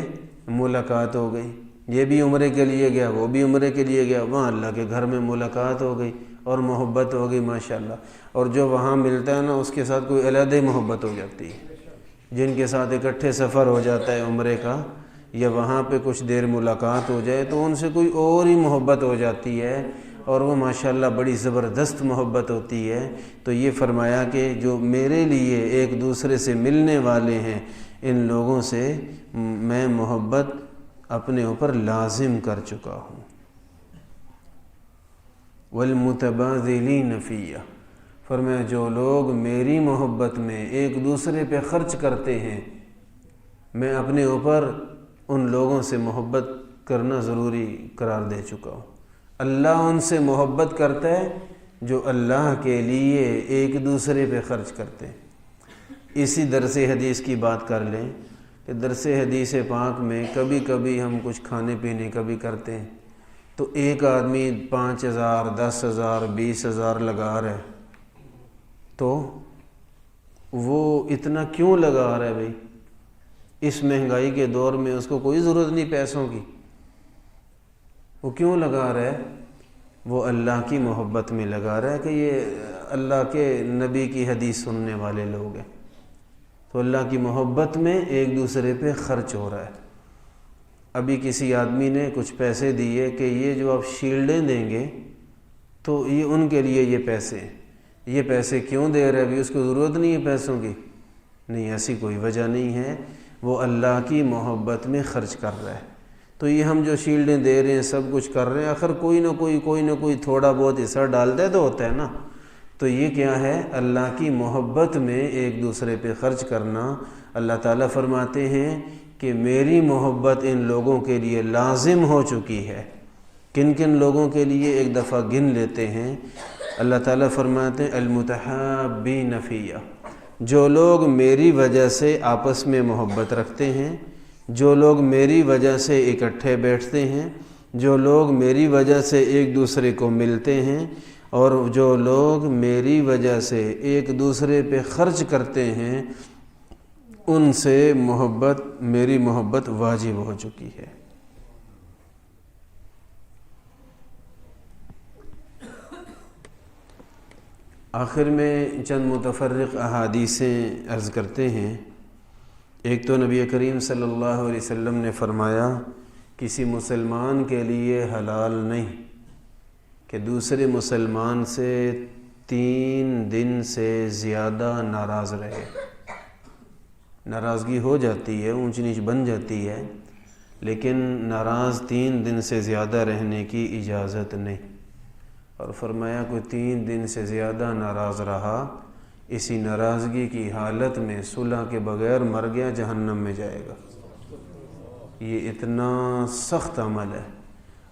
ملاقات ہو گئی، یہ بھی عمرے کے لیے گیا، وہ بھی عمرے کے لیے گیا، وہاں اللہ کے گھر میں ملاقات ہو گئی اور محبت ہو گئی ماشاءاللہ۔ اور جو وہاں ملتا ہے نا اس کے ساتھ کوئی علیحدہ محبت ہو جاتی ہے، جن کے ساتھ اکٹھے سفر ہو جاتا ہے عمرے کا، یا وہاں پہ کچھ دیر ملاقات ہو جائے تو ان سے کوئی اور ہی محبت ہو جاتی ہے، اور وہ ماشاءاللہ بڑی زبردست محبت ہوتی ہے۔ تو یہ فرمایا کہ جو میرے لیے ایک دوسرے سے ملنے والے ہیں ان لوگوں سے میں محبت اپنے اوپر لازم کر چکا ہوں۔ والمتبادلین فیہ، فرمایا جو لوگ میری محبت میں ایک دوسرے پہ خرچ کرتے ہیں میں اپنے اوپر ان لوگوں سے محبت کرنا ضروری قرار دے چکا ہوں۔ اللہ ان سے محبت کرتا ہے جو اللہ کے لیے ایک دوسرے پہ خرچ کرتے ہیں۔ اسی درس حدیث کی بات کر لیں کہ درس حدیث پاک میں کبھی کبھی ہم کچھ کھانے پینے کا بھی کرتے ہیں تو ایک آدمی 5,000 10,000 20,000 لگا رہا ہے، تو وہ اتنا کیوں لگا رہا ہے بھائی؟ اس مہنگائی کے دور میں اس کو کوئی ضرورت نہیں پیسوں کی، وہ کیوں لگا رہا ہے؟ وہ اللہ کی محبت میں لگا رہا ہے کہ یہ اللہ کے نبی کی حدیث سننے والے لوگ ہیں، تو اللہ کی محبت میں ایک دوسرے پہ خرچ ہو رہا ہے۔ ابھی کسی آدمی نے کچھ پیسے دیے کہ یہ جو آپ شیلڈیں دیں گے تو یہ ان کے لیے یہ پیسے ہیں، یہ پیسے کیوں دے رہے؟ ابھی اس کو ضرورت نہیں ہے پیسوں کی، نہیں، ایسی کوئی وجہ نہیں ہے، وہ اللہ کی محبت میں خرچ کر رہا ہے۔ تو یہ ہم جو شیلڈیں دے رہے ہیں سب کچھ کر رہے ہیں، آخر کوئی نہ کوئی تھوڑا بہت حصہ ڈالتا ہے تو ہوتا ہے نا۔ تو یہ کیا ہے؟ اللہ کی محبت میں ایک دوسرے پہ خرچ کرنا۔ اللہ تعالیٰ فرماتے ہیں کہ میری محبت ان لوگوں کے لیے لازم ہو چکی ہے۔ کن کن لوگوں کے لیے؟ ایک دفعہ گن لیتے ہیں۔ اللہ تعالیٰ فرماتے ہیں المتحابین فیہ، جو لوگ میری وجہ سے آپس میں محبت رکھتے ہیں، جو لوگ میری وجہ سے اکٹھے بیٹھتے ہیں، جو لوگ میری وجہ سے ایک دوسرے کو ملتے ہیں، اور جو لوگ میری وجہ سے ایک دوسرے پہ خرچ کرتے ہیں، ان سے میری محبت واجب ہو چکی ہے۔ آخر میں چند متفرق احادیثیں عرض کرتے ہیں۔ ایک تو نبی کریم صلی اللہ علیہ وسلم نے فرمایا کسی مسلمان کے لیے حلال نہیں کہ دوسرے مسلمان سے 3 دن سے زیادہ ناراض رہے۔ ناراضگی ہو جاتی ہے، اونچ نیچ بن جاتی ہے، لیکن ناراض 3 دن سے زیادہ رہنے کی اجازت نہیں۔ اور فرمایا کوئی 3 دن سے زیادہ ناراض رہا، اسی ناراضگی کی حالت میں صلح کے بغیر مر گیا، جہنم میں جائے گا۔ یہ اتنا سخت عمل ہے،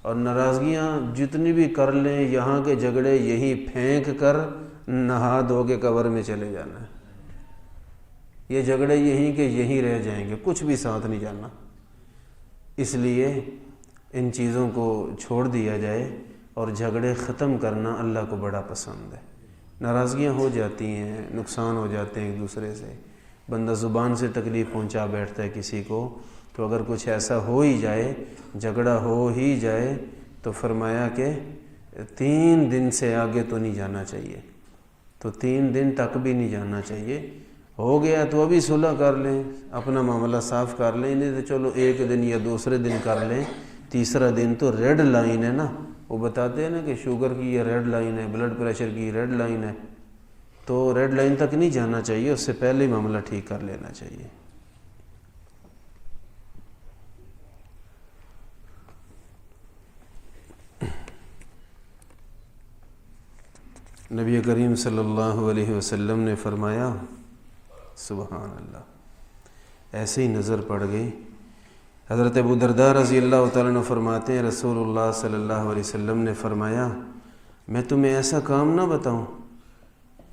اور ناراضگیاں جتنی بھی کر لیں، یہاں کے جھگڑے یہیں پھینک کر نہا دھو کے قبر میں چلے جانا ہے۔ یہ جھگڑے یہیں کے یہیں رہ جائیں گے، کچھ بھی ساتھ نہیں جانا۔ اس لیے ان چیزوں کو چھوڑ دیا جائے، اور جھگڑے ختم کرنا اللہ کو بڑا پسند ہے۔ ناراضگیاں ہو جاتی ہیں، نقصان ہو جاتے ہیں ایک دوسرے سے، بندہ زبان سے تکلیف پہنچا بیٹھتا ہے کسی کو، تو اگر کچھ ایسا ہو ہی جائے، جھگڑا ہو ہی جائے، تو فرمایا کہ 3 دن سے آگے تو نہیں جانا چاہیے، تو 3 دن تک بھی نہیں جانا چاہیے۔ ہو گیا تو ابھی صلح کر لیں، اپنا معاملہ صاف کر لیں، نہیں تو چلو 1 دن یا دوسرے دن کر لیں، تیسرا دن تو ریڈ لائن ہے نا۔ وہ بتاتے ہیں نا کہ شوگر کی یہ ریڈ لائن ہے، بلڈ پریشر کی ریڈ لائن ہے، تو ریڈ لائن تک نہیں جانا چاہیے، اس سے پہلے ہی معاملہ ٹھیک کر لینا چاہیے۔ نبی کریم صلی اللہ علیہ وسلم نے فرمایا، سبحان اللہ، ایسے ہی نظر پڑ گئی۔ حضرت ابو درداء رضی اللہ تعالیٰ عنہ فرماتے ہیں رسول اللہ صلی اللہ علیہ وسلم نے فرمایا، میں تمہیں ایسا کام نہ بتاؤں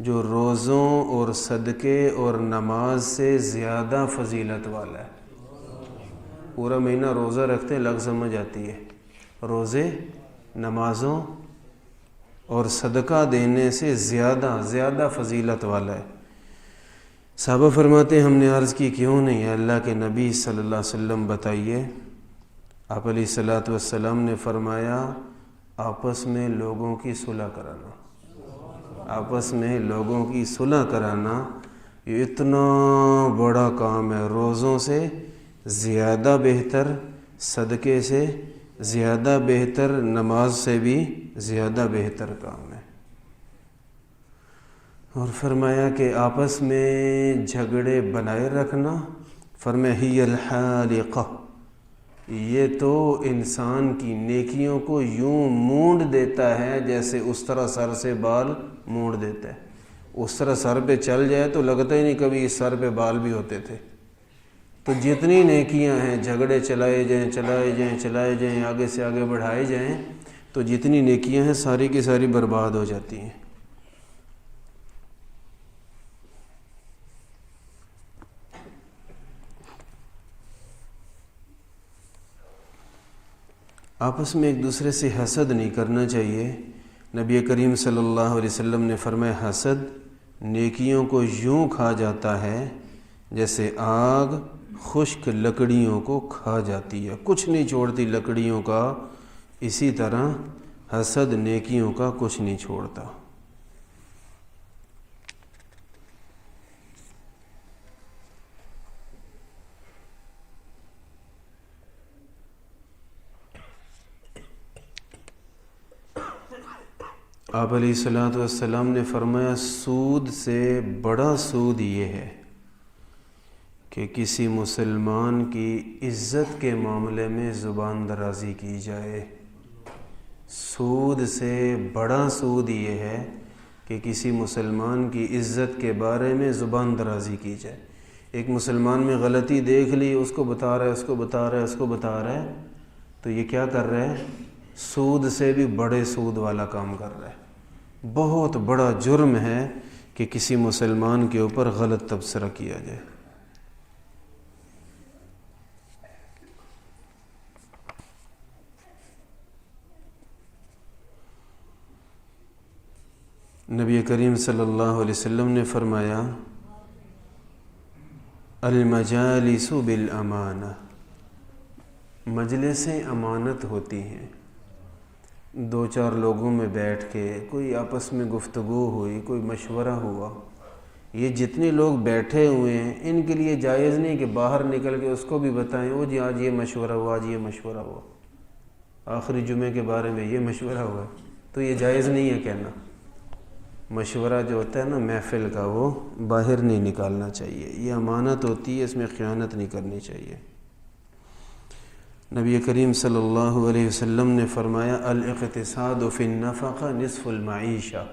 جو روزوں اور صدقے اور نماز سے زیادہ فضیلت والا ہے۔ پورا مہینہ روزہ رکھتے ہیں، لگ سمجھ آتی ہے، روزے، نمازوں اور صدقہ دینے سے زیادہ فضیلت والا ہے۔ صحابہ فرماتے ہیں ہم نے عرض کی کیوں نہیں ہے اللہ کے نبی صلی اللہ علیہ وسلم بتائیے۔ آپ علیہ الصلوۃ والسلام نے فرمایا آپس میں لوگوں کی صلح کرانا، آپس میں لوگوں کی صلح کرانا یہ اتنا بڑا کام ہے، روزوں سے زیادہ بہتر، صدقے سے زیادہ بہتر، نماز سے بھی زیادہ بہتر کام ہے۔ اور فرمایا کہ آپس میں جھگڑے بنائے رکھنا، فرمایا ہی الحالقہ، یہ تو انسان کی نیکیوں کو یوں مونڈ دیتا ہے جیسے اس طرح سر سے بال مونڈ دیتا ہے۔ اس طرح سر پہ چل جائے تو لگتا ہی نہیں کبھی اس سر پہ بال بھی ہوتے تھے۔ تو جتنی نیکیاں ہیں، جھگڑے چلائے جائیں، آگے سے آگے بڑھائے جائیں، تو جتنی نیکیاں ہیں ساری کی ساری برباد ہو جاتی ہیں۔ آپس میں ایک دوسرے سے حسد نہیں کرنا چاہیے۔ نبی کریم صلی اللہ علیہ وسلم نے فرمایا حسد نیکیوں کو یوں کھا جاتا ہے جیسے آگ خشک لکڑیوں کو کھا جاتی ہے، کچھ نہیں چھوڑتی لکڑیوں کا، اسی طرح حسد نیکیوں کا کچھ نہیں چھوڑتا۔ آپ علیہ الصلوۃ والسلام نے فرمایا سود سے بڑا سود یہ ہے کہ کسی مسلمان کی عزت کے معاملے میں زبان درازی کی جائے۔ سود سے بڑا سود یہ ہے کہ کسی مسلمان کی عزت کے بارے میں زبان درازی کی جائے۔ ایک مسلمان میں غلطی دیکھ لی، اس کو بتا رہا ہے، تو یہ کیا کر رہا ہے؟ سود سے بھی بڑے سود والا کام کر رہا ہے۔ بہت بڑا جرم ہے کہ کسی مسلمان کے اوپر غلط تبصرہ کیا جائے۔ نبی کریم صلی اللہ علیہ وسلم نے فرمایا المجالس بالامانہ، مجلسیں امانت ہوتی ہیں۔ دو چار لوگوں میں بیٹھ کے کوئی آپس میں گفتگو ہوئی، کوئی مشورہ ہوا، یہ جتنے لوگ بیٹھے ہوئے ہیں ان کے لیے جائز نہیں کہ باہر نکل کے اس کو بھی بتائیں او جی آج یہ مشورہ ہوا، آج یہ مشورہ ہوا، آخری جمعے کے بارے میں یہ مشورہ ہوا، تو یہ جائز نہیں ہے کہنا۔ مشورہ جو ہوتا ہے نا محفل کا، وہ باہر نہیں نکالنا چاہیے، یہ امانت ہوتی ہے، اس میں خیانت نہیں کرنی چاہیے۔ نبی کریم صلی اللہ علیہ وسلم نے فرمایا الاقتصاد فی النفقہ نصف المعیشہ۔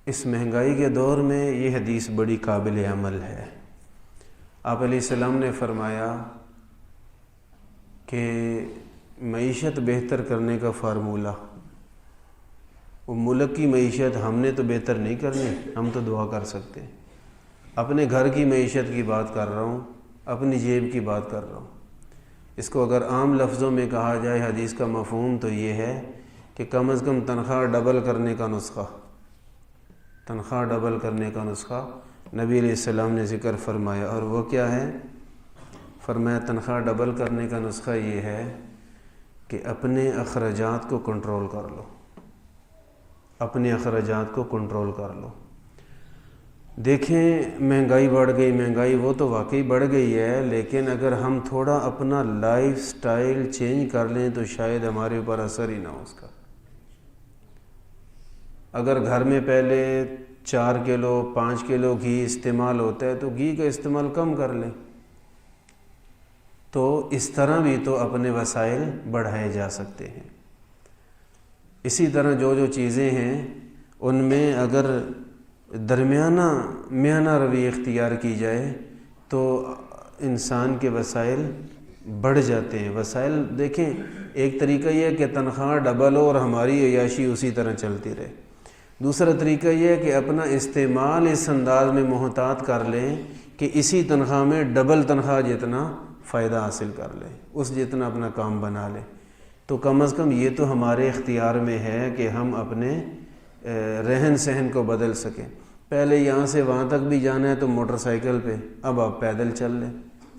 اس مہنگائی کے دور میں یہ حدیث بڑی قابل عمل ہے۔ آپ علیہ السلام نے فرمایا کہ معیشت بہتر کرنے کا فارمولہ، وہ ملک کی معیشت ہم نے تو بہتر نہیں کرنی، ہم تو دعا کر سکتے ہیں۔ اپنے گھر کی معیشت کی بات کر رہا ہوں، اپنی جیب کی بات کر رہا ہوں۔ اس کو اگر عام لفظوں میں کہا جائے حدیث کا مفہوم تو یہ ہے کہ کم از کم تنخواہ ڈبل کرنے کا نسخہ، تنخواہ ڈبل کرنے کا نسخہ نبی علیہ السلام نے ذکر فرمایا۔ اور وہ کیا ہے؟ فرمایا تنخواہ ڈبل کرنے کا نسخہ یہ ہے کہ اپنے اخراجات کو کنٹرول کر لو، اپنے اخراجات کو کنٹرول کر لو۔ دیکھیں مہنگائی بڑھ گئی، مہنگائی وہ تو واقعی بڑھ گئی ہے، لیکن اگر ہم تھوڑا اپنا لائف سٹائل چینج کر لیں تو شاید ہمارے اوپر اثر ہی نہ ہو اس کا۔ اگر گھر میں پہلے 4 کلو 5 کلو گھی استعمال ہوتا ہے تو گھی کا استعمال کم کر لیں۔ تو اس طرح بھی تو اپنے وسائل بڑھائے جا سکتے ہیں۔ اسی طرح جو جو چیزیں ہیں ان میں اگر میانہ روی اختیار کی جائے تو انسان کے وسائل بڑھ جاتے ہیں۔ وسائل دیکھیں، ایک طریقہ یہ ہے کہ تنخواہ ڈبل ہو اور ہماری عیاشی اسی طرح چلتی رہے۔ دوسرا طریقہ یہ ہے کہ اپنا استعمال اس انداز میں محتاط کر لیں کہ اسی تنخواہ میں ڈبل تنخواہ جتنا فائدہ حاصل کر لیں، اس جتنا اپنا کام بنا لیں۔ تو کم از کم یہ تو ہمارے اختیار میں ہے کہ ہم اپنے رہن سہن کو بدل سکیں۔ پہلے یہاں سے وہاں تک بھی جانا ہے تو موٹر سائیکل پہ، اب آپ پیدل چل لیں،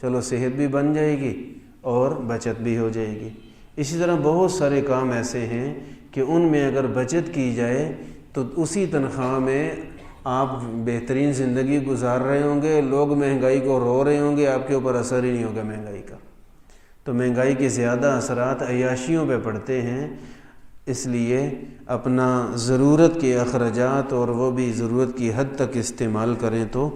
چلو صحت بھی بن جائے گی اور بچت بھی ہو جائے گی۔ اسی طرح بہت سارے کام ایسے ہیں کہ ان میں اگر بچت کی جائے تو اسی تنخواہ میں آپ بہترین زندگی گزار رہے ہوں گے، لوگ مہنگائی کو رو رہے ہوں گے، آپ کے اوپر اثر ہی نہیں ہوگا مہنگائی کا۔ تو مہنگائی کے زیادہ اثرات عیاشیوں پہ پڑتے ہیں، اس لیے اپنا ضرورت کے اخراجات اور وہ بھی ضرورت کی حد تک استعمال کریں تو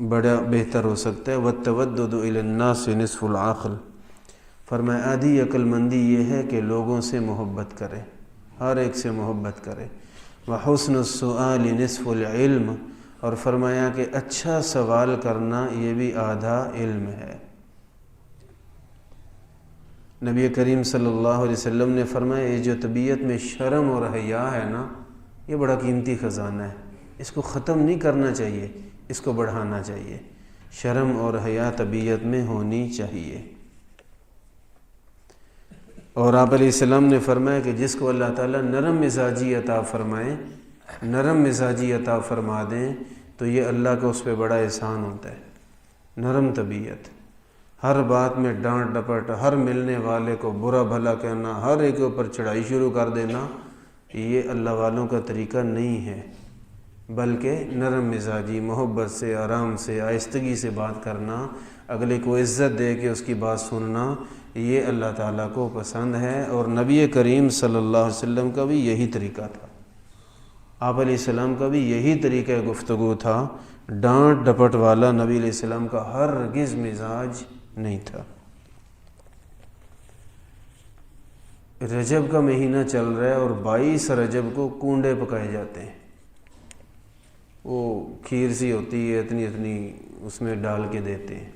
بڑا بہتر ہو سکتا ہے۔ وَالتَّوَدُّدُ إِلَى النَّاسِ نِصْفُ الْعَقْلِ، فرمایا آدھی عقل مندی یہ ہے کہ لوگوں سے محبت کریں، ہر ایک سے محبت کریں۔ وحسن السؤال نصف العلم، اور فرمایا کہ اچھا سوال کرنا یہ بھی آدھا علم ہے۔ نبی کریم صلی اللہ علیہ وسلم نے فرمایا یہ جو طبیعت میں شرم اور حیا ہے نا، یہ بڑا قیمتی خزانہ ہے، اس کو ختم نہیں کرنا چاہیے، اس کو بڑھانا چاہیے۔ شرم اور حیا طبیعت میں ہونی چاہیے۔ اور آپ علیہ السلام نے فرمایا کہ جس کو اللہ تعالیٰ نرم مزاجی عطا فرمائے، نرم مزاجی عطا فرما دیں، تو یہ اللہ کا اس پہ بڑا احسان ہوتا ہے۔ نرم طبیعت، ہر بات میں ڈانٹ ڈپٹ، ہر ملنے والے کو برا بھلا کہنا، ہر ایک کے اوپر چڑھائی شروع کر دینا، یہ اللہ والوں کا طریقہ نہیں ہے، بلکہ نرم مزاجی، محبت سے، آرام سے، آہستگی سے بات کرنا، اگلے کو عزت دے کے اس کی بات سننا، یہ اللہ تعالیٰ کو پسند ہے۔ اور نبی کریم صلی اللہ علیہ وسلم کا بھی یہی طریقہ تھا، آپ علیہ السلام کا بھی یہی طریقہ گفتگو تھا۔ ڈانٹ ڈپٹ والا نبی علیہ السلام کا ہرگز مزاج نہیں تھا۔ رجب کا مہینہ چل رہا ہے اور 22 رجب کو کونڈے پکائے جاتے ہیں، وہ کھیر سی ہوتی ہے، اتنی اتنی اس میں ڈال کے دیتے ہیں۔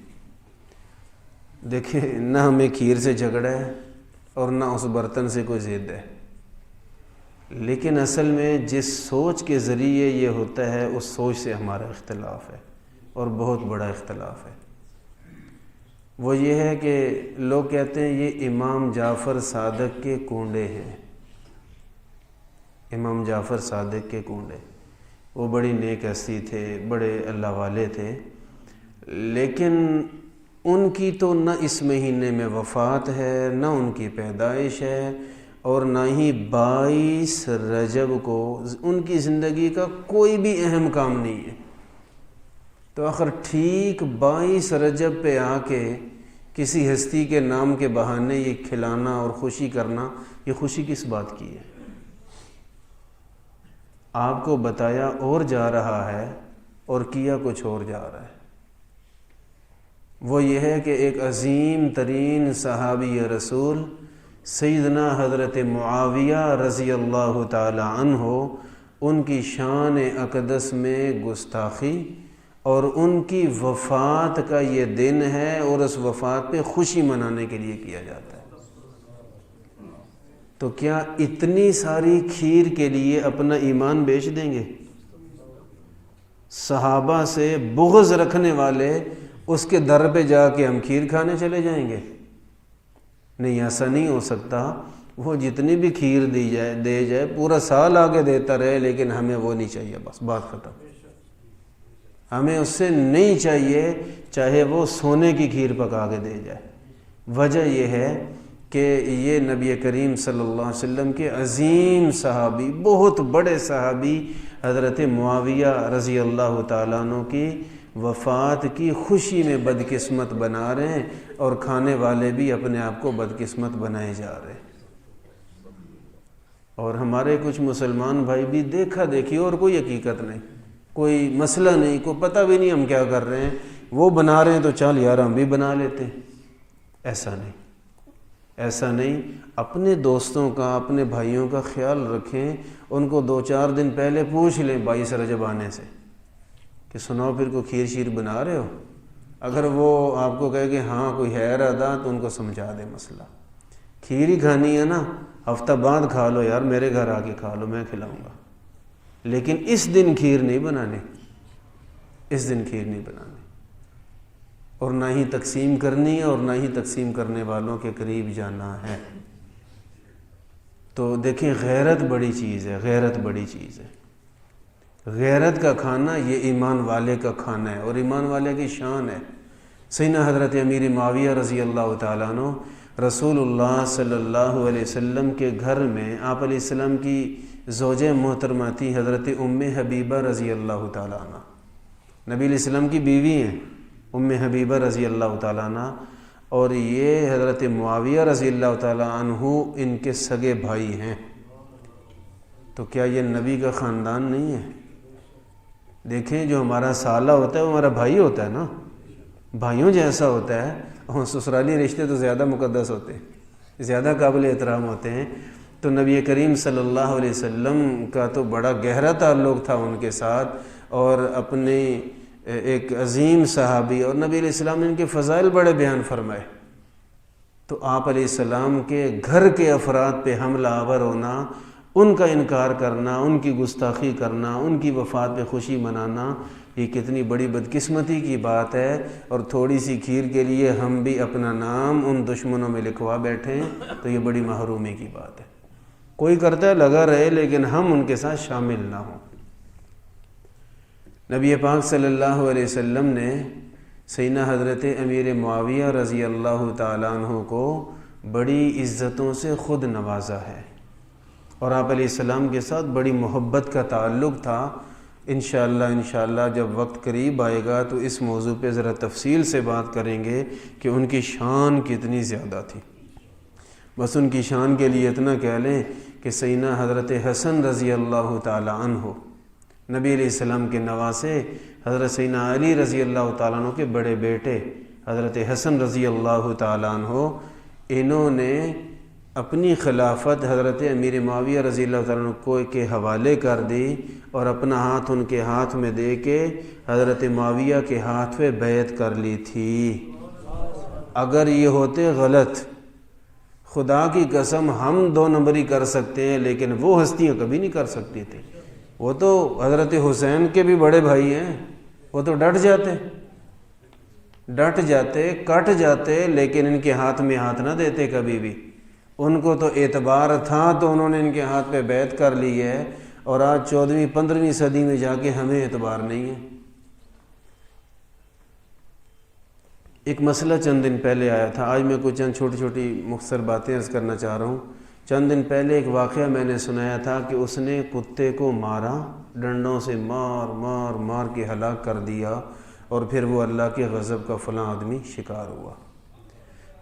دیکھیں، نہ ہمیں کھیر سے جھگڑا ہے اور نہ اس برتن سے کوئی ضد ہے، لیکن اصل میں جس سوچ کے ذریعے یہ ہوتا ہے اس سوچ سے ہمارا اختلاف ہے، اور بہت بڑا اختلاف ہے۔ وہ یہ ہے کہ لوگ کہتے ہیں یہ امام جعفر صادق کے کونڈے ہیں، امام جعفر صادق کے کونڈے، وہ بڑی نیک ہستی تھے، بڑے اللہ والے تھے، لیکن ان کی تو نہ اس مہینے میں وفات ہے، نہ ان کی پیدائش ہے، اور نہ ہی 22 رجب کو ان کی زندگی کا کوئی بھی اہم کام نہیں ہے۔ تو آخر ٹھیک 22 رجب پہ آ کے کسی ہستی کے نام کے بہانے یہ کھلانا اور خوشی کرنا، یہ خوشی کس بات کی ہے؟ آپ کو بتایا اور جا رہا ہے اور کیا کچھ اور جا رہا ہے۔ وہ یہ ہے کہ ایک عظیم ترین صحابی رسول سیدنا حضرت معاویہ رضی اللہ تعالی عنہ، ان کی شان اقدس میں گستاخی، اور ان کی وفات کا یہ دن ہے، اور اس وفات پہ خوشی منانے کے لیے کیا جاتا ہے۔ تو کیا اتنی ساری کھیر کے لیے اپنا ایمان بیچ دیں گے؟ صحابہ سے بغض رکھنے والے اس کے در پہ جا کے ہم کھیر کھانے چلے جائیں گے؟ نہیں، ایسا نہیں ہو سکتا۔ وہ جتنی بھی کھیر دے جائے پورا سال آگے دیتا رہے، لیکن ہمیں وہ نہیں چاہیے، بس بات ختم۔ ہمیں اس سے نہیں چاہیے، چاہے وہ سونے کی کھیر پکا کے دے جائے۔ وجہ یہ ہے کہ یہ نبی کریم صلی اللہ علیہ وسلم کے عظیم صحابی، بہت بڑے صحابی حضرت معاویہ رضی اللہ تعالیٰ عنہ کی وفات کی خوشی میں بدقسمت بنا رہے ہیں، اور کھانے والے بھی اپنے آپ کو بدقسمت بنائے جا رہے ہیں۔ اور ہمارے کچھ مسلمان بھائی بھی دیکھا دیکھی، اور کوئی حقیقت نہیں، کوئی مسئلہ نہیں، کوئی پتہ بھی نہیں ہم کیا کر رہے ہیں، وہ بنا رہے ہیں تو چل یار ہم بھی بنا لیتے ہیں۔ ایسا نہیں، ایسا نہیں۔ اپنے دوستوں کا، اپنے بھائیوں کا خیال رکھیں، ان کو 2-4 دن پہلے پوچھ لیں 22 رجب آنے سے کہ سناؤ پھر کو کھیر شیر بنا رہے ہو؟ اگر وہ آپ کو کہے کہ ہاں کوئی ہے ارادہ، تو ان کو سمجھا دیں مسئلہ۔ کھیر ہی کھانی ہے نا، ہفتہ بعد کھا لو یار، میرے گھر آ کے کھا لو، میں کھلاؤں گا، لیکن اس دن کھیر نہیں بنانی، اس دن کھیر نہیں بنانی، اور نہ ہی تقسیم کرنی ہے، اور نہ ہی تقسیم کرنے والوں کے قریب جانا ہے۔ تو دیکھیں، غیرت بڑی چیز ہے، غیرت بڑی چیز ہے۔ غیرت کا کھانا یہ ایمان والے کا کھانا ہے، اور ایمان والے کی شان ہے۔ سیدنا حضرت امیر معاویہ رضی اللہ تعالیٰ عنہ رسول اللہ صلی اللہ علیہ وسلم کے گھر میں، آپ علیہ السلام کی زوجہ محترمہ تھی حضرت ام حبیبہ رضی اللہ تعالیٰ عنہ، نبی علیہ السلام کی بیوی ہیں ام حبیبہ رضی اللہ تعالیٰ عنہ، اور یہ حضرت معاویہ رضی اللہ تعالیٰ عنہ ان کے سگے بھائی ہیں۔ تو کیا یہ نبی کا خاندان نہیں ہے؟ دیکھیں، جو ہمارا سالہ ہوتا ہے وہ ہمارا بھائی ہوتا ہے نا، بھائیوں جیسا ہوتا ہے۔ اور سسرالی رشتے تو زیادہ مقدس ہوتے ہیں، زیادہ قابل احترام ہوتے ہیں۔ تو نبی کریم صلی اللہ علیہ وسلم کا تو بڑا گہرا تعلق تھا ان کے ساتھ، اور اپنے ایک عظیم صحابی، اور نبی علیہ السلام نے ان کے فضائل بڑے بیان فرمائے، تو آپ علیہ السلام کے گھر کے افراد پہ حملہ آور ہونا، ان کا انکار کرنا، ان کی گستاخی کرنا، ان کی وفات پہ خوشی منانا، یہ کتنی بڑی بدقسمتی کی بات ہے۔ اور تھوڑی سی کھیر کے لیے ہم بھی اپنا نام ان دشمنوں میں لکھوا بیٹھیں تو یہ بڑی محرومی کی بات ہے۔ کوئی کرتا ہے لگا رہے، لیکن ہم ان کے ساتھ شامل نہ ہوں۔ نبی پاک صلی اللہ علیہ وسلم نے سیدنا حضرت امیر معاویہ رضی اللہ تعالیٰ عنہ کو بڑی عزتوں سے خود نوازا ہے، اور آپ علیہ السلام کے ساتھ بڑی محبت کا تعلق تھا۔ انشاءاللہ جب وقت قریب آئے گا تو اس موضوع پہ ذرا تفصیل سے بات کریں گے کہ ان کی شان کتنی زیادہ تھی۔ بس ان کی شان کے لیے اتنا کہہ لیں کہ سیدنا حضرت حسن رضی اللہ تعالیٰ عنہ، نبی علیہ السلام کے نواسے، حضرت سیدنا علی رضی اللہ تعالیٰ عنہ کے بڑے بیٹے حضرت حسن رضی اللہ تعالیٰ عنہ، انہوں نے اپنی خلافت حضرت امیر معاویہ رضی اللہ تعالیٰ عنہ کے حوالے کر دی، اور اپنا ہاتھ ان کے ہاتھ میں دے کے حضرت معاویہ کے ہاتھ پہ بیعت کر لی تھی۔ اگر یہ ہوتے غلط، خدا کی قسم ہم 2 نمبری کر سکتے ہیں، لیکن وہ ہستیاں کبھی نہیں کر سکتی تھی۔ وہ تو حضرت حسین کے بھی بڑے بھائی ہیں، وہ تو ڈٹ جاتے کٹ جاتے، لیکن ان کے ہاتھ میں ہاتھ نہ دیتے کبھی بھی۔ ان کو تو اعتبار تھا تو انہوں نے ان کے ہاتھ پہ بیعت کر لی ہے، اور آج 14ویں 15ویں صدی میں جا کے ہمیں اعتبار نہیں ہے۔ ایک مسئلہ چند دن پہلے آیا تھا، آج میں کچھ چند چھوٹی چھوٹی مختصر باتیں عرض کرنا چاہ رہا ہوں۔ چند دن پہلے ایک واقعہ میں نے سنایا تھا کہ اس نے کتے کو مارا، ڈنڈوں سے مار کے ہلاک کر دیا، اور پھر وہ اللہ کے غضب کا فلاں آدمی شکار ہوا۔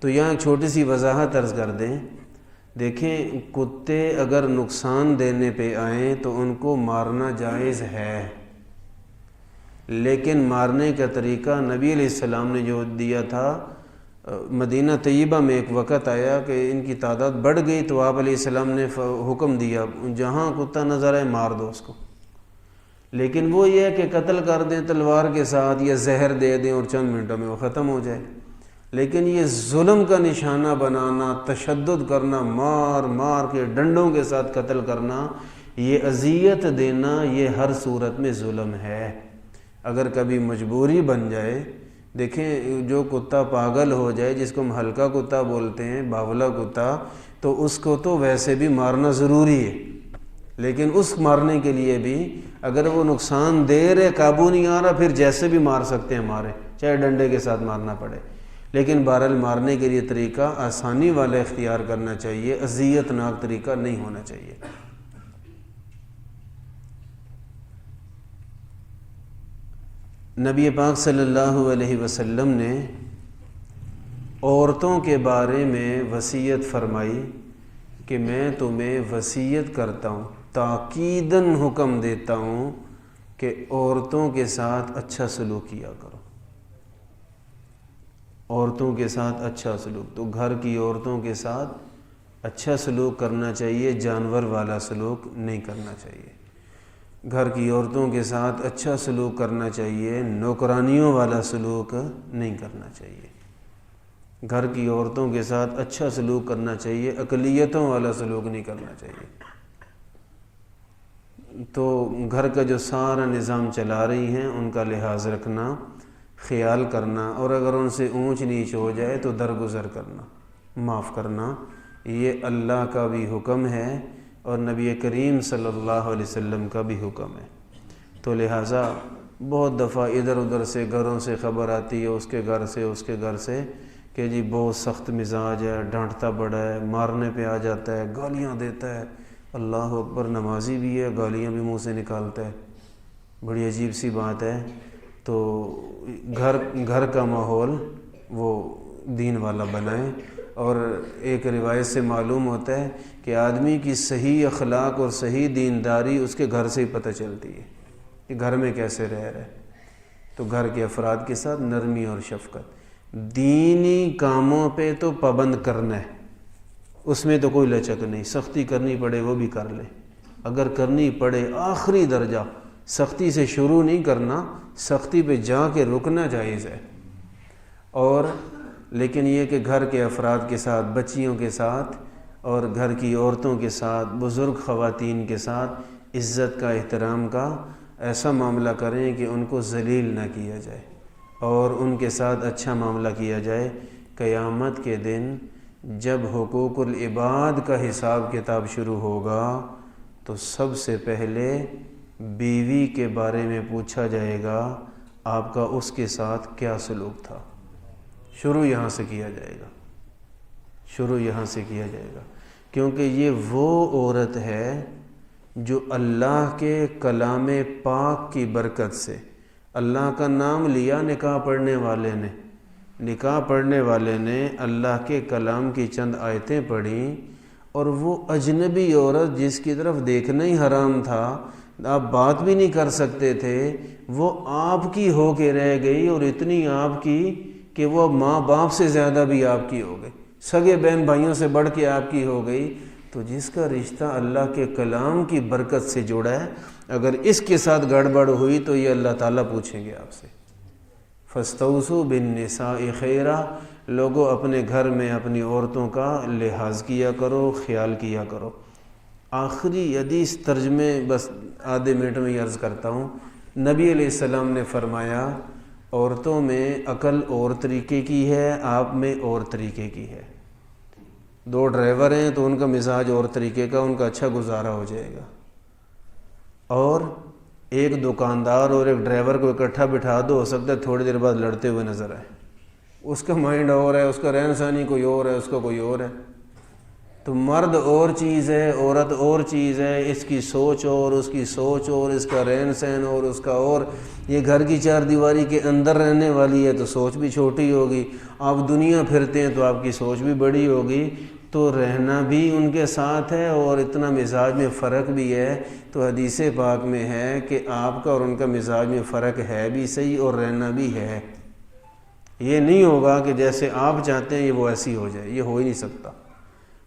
تو یہاں ایک چھوٹی سی وضاحت عرض کر دیں۔ دیکھیں، کتے اگر نقصان دینے پہ آئیں تو ان کو مارنا جائز ہے، لیکن مارنے کا طریقہ نبی علیہ السلام نے جو دیا تھا، مدینہ طیبہ میں ایک وقت آیا کہ ان کی تعداد بڑھ گئی، تو آپ علیہ السلام نے حکم دیا جہاں کتا نظر آئے مار دو اس کو، لیکن وہ یہ ہے کہ قتل کر دیں تلوار کے ساتھ یا زہر دے دیں اور چند منٹوں میں وہ ختم ہو جائے۔ لیکن یہ ظلم کا نشانہ بنانا، تشدد کرنا، مار کے ڈنڈوں کے ساتھ قتل کرنا، یہ اذیت دینا، یہ ہر صورت میں ظلم ہے۔ اگر کبھی مجبوری بن جائے، دیکھیں جو کتا پاگل ہو جائے، جس کو ہم ہلکا کتا بولتے ہیں، باولا کتا، تو اس کو تو ویسے بھی مارنا ضروری ہے، لیکن اس مارنے کے لیے بھی اگر وہ نقصان دے رہے، قابو نہیں آ رہا، پھر جیسے بھی مار سکتے ہیں مارے، چاہے ڈنڈے کے ساتھ مارنا پڑے، لیکن بہرحال مارنے کے لیے طریقہ آسانی والا اختیار کرنا چاہیے، اذیت ناک طریقہ نہیں ہونا چاہیے۔ نبی پاک صلی اللہ علیہ وسلم نے عورتوں کے بارے میں وصیت فرمائی کہ میں تمہیں وصیت کرتا ہوں، تاکیداً حکم دیتا ہوں کہ عورتوں کے ساتھ اچھا سلوک کیا کرو۔ عورتوں کے ساتھ اچھا سلوک، تو گھر کی عورتوں کے ساتھ اچھا سلوک کرنا چاہیے، جانور والا سلوک نہیں کرنا چاہیے۔ گھر کی عورتوں کے ساتھ اچھا سلوک کرنا چاہیے، نوکرانیوں والا سلوک نہیں کرنا چاہیے۔ گھر کی عورتوں کے ساتھ اچھا سلوک کرنا چاہیے، اقلیتوں والا سلوک نہیں کرنا چاہیے۔ تو گھر کا جو سارا نظام چلا رہی ہیں ان کا لحاظ رکھنا، خیال کرنا، اور اگر ان سے اونچ نیچ ہو جائے تو درگزر کرنا، معاف کرنا، یہ اللہ کا بھی حکم ہے اور نبی کریم صلی اللہ علیہ وسلم کا بھی حکم ہے۔ تو لہٰذا بہت دفعہ ادھر ادھر سے گھروں سے خبر آتی ہے، اس کے گھر سے کہ جی بہت سخت مزاج ہے، ڈانٹتا بڑا ہے، مارنے پہ آ جاتا ہے، گالیاں دیتا ہے۔ اللہ اکبر، نمازی بھی ہے، گالیاں بھی منہ سے نکالتا ہے، بڑی عجیب سی بات ہے۔ تو گھر کا ماحول وہ دین والا بنائیں۔ اور ایک روایت سے معلوم ہوتا ہے کہ آدمی کی صحیح اخلاق اور صحیح دینداری اس کے گھر سے ہی پتہ چلتی ہے کہ گھر میں کیسے رہ رہے۔ تو گھر کے افراد کے ساتھ نرمی اور شفقت، دینی کاموں پہ تو پابند کرنا ہے، اس میں تو کوئی لچک نہیں، سختی کرنی پڑے وہ بھی کر لیں، اگر کرنی پڑے آخری درجہ، سختی سے شروع نہیں کرنا، سختی پہ جا کے رکنا جائز ہے۔ اور لیکن یہ کہ گھر کے افراد کے ساتھ، بچیوں کے ساتھ اور گھر کی عورتوں کے ساتھ، بزرگ خواتین کے ساتھ عزت کا، احترام کا ایسا معاملہ کریں کہ ان کو ذلیل نہ کیا جائے اور ان کے ساتھ اچھا معاملہ کیا جائے۔ قیامت کے دن جب حقوق العباد کا حساب کتاب شروع ہوگا تو سب سے پہلے بیوی کے بارے میں پوچھا جائے گا، آپ کا اس کے ساتھ کیا سلوک تھا۔ شروع یہاں سے کیا جائے گا، شروع یہاں سے کیا جائے گا، کیونکہ یہ وہ عورت ہے جو اللہ کے کلام پاک کی برکت سے، اللہ کا نام لیا نکاح پڑھنے والے نے اللہ کے کلام کی چند آیتیں پڑھیں، اور وہ اجنبی عورت جس کی طرف دیکھنا ہی حرام تھا، آپ بات بھی نہیں کر سکتے تھے، وہ آپ کی ہو کے رہ گئی، اور اتنی آپ کی کہ وہ ماں باپ سے زیادہ بھی آپ کی ہو گئی، سگے بہن بھائیوں سے بڑھ کے آپ کی ہو گئی۔ تو جس کا رشتہ اللہ کے کلام کی برکت سے جڑا ہے، اگر اس کے ساتھ گڑبڑ ہوئی تو یہ اللہ تعالیٰ پوچھیں گے آپ سے۔ فَاسْتَوْصُوا بِالنِّسَاءِ خَيْرًا، لوگوں اپنے گھر میں اپنی عورتوں کا لحاظ کیا کرو، خیال کیا کرو۔ آخری حدیث ترجمے بس آدھے منٹ میں عرض کرتا ہوں۔ نبی علیہ السلام نے فرمایا، عورتوں میں عقل اور طریقے کی ہے، آپ میں اور طریقے کی ہے۔ دو ڈرائیور ہیں تو ان کا مزاج اور طریقے کا، ان کا اچھا گزارا ہو جائے گا، اور ایک دکاندار اور ایک ڈرائیور کو اکٹھا بٹھا دو، ہو سکتا ہے تھوڑی دیر بعد لڑتے ہوئے نظر آئے، اس کا مائنڈ اور ہے، اس کا رہن سہن کوئی اور ہے، اس کا کوئی اور ہے۔ تو مرد اور چیز ہے، عورت اور چیز ہے، اس کی سوچ اور، اس کی سوچ اور، اس کا رہن سہن اور، اس کا اور۔ یہ گھر کی چار دیواری کے اندر رہنے والی ہے تو سوچ بھی چھوٹی ہوگی، آپ دنیا پھرتے ہیں تو آپ کی سوچ بھی بڑی ہوگی۔ تو رہنا بھی ان کے ساتھ ہے، اور اتنا مزاج میں فرق بھی ہے۔ تو حدیث پاک میں ہے کہ آپ کا اور ان کا مزاج میں فرق ہے بھی صحیح، اور رہنا بھی ہے۔ یہ نہیں ہوگا کہ جیسے آپ چاہتے ہیں یہ وہ ایسی ہو جائے، یہ ہو ہی نہیں سکتا۔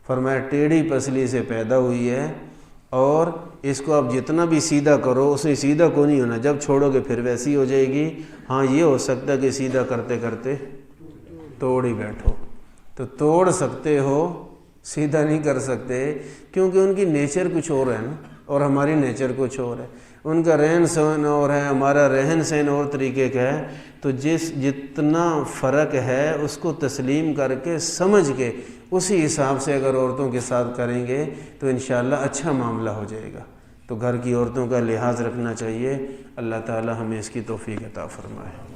فرمایا ٹیڑھی پسلی سے پیدا ہوئی ہے، اور اس کو آپ جتنا بھی سیدھا کرو اسے سیدھا کو نہیں ہونا، جب چھوڑو گے پھر ویسی ہو جائے گی۔ ہاں یہ ہو سکتا ہے کہ سیدھا کرتے کرتے توڑ ہی بیٹھو، تو توڑ سکتے ہو، سیدھا نہیں کر سکتے، کیونکہ ان کی نیچر کچھ اور ہے نا، اور ہماری نیچر کچھ اور ہے۔ ان کا رہن سہن اور ہے، ہمارا رہن سہن اور طریقے کا ہے۔ تو جتنا فرق ہے اس کو تسلیم کر کے، سمجھ کے، اسی حساب سے اگر عورتوں کے ساتھ کریں گے تو انشاءاللہ اچھا معاملہ ہو جائے گا۔ تو گھر کی عورتوں کا لحاظ رکھنا چاہیے۔ اللہ تعالی ہمیں اس کی توفیق عطا فرمائے۔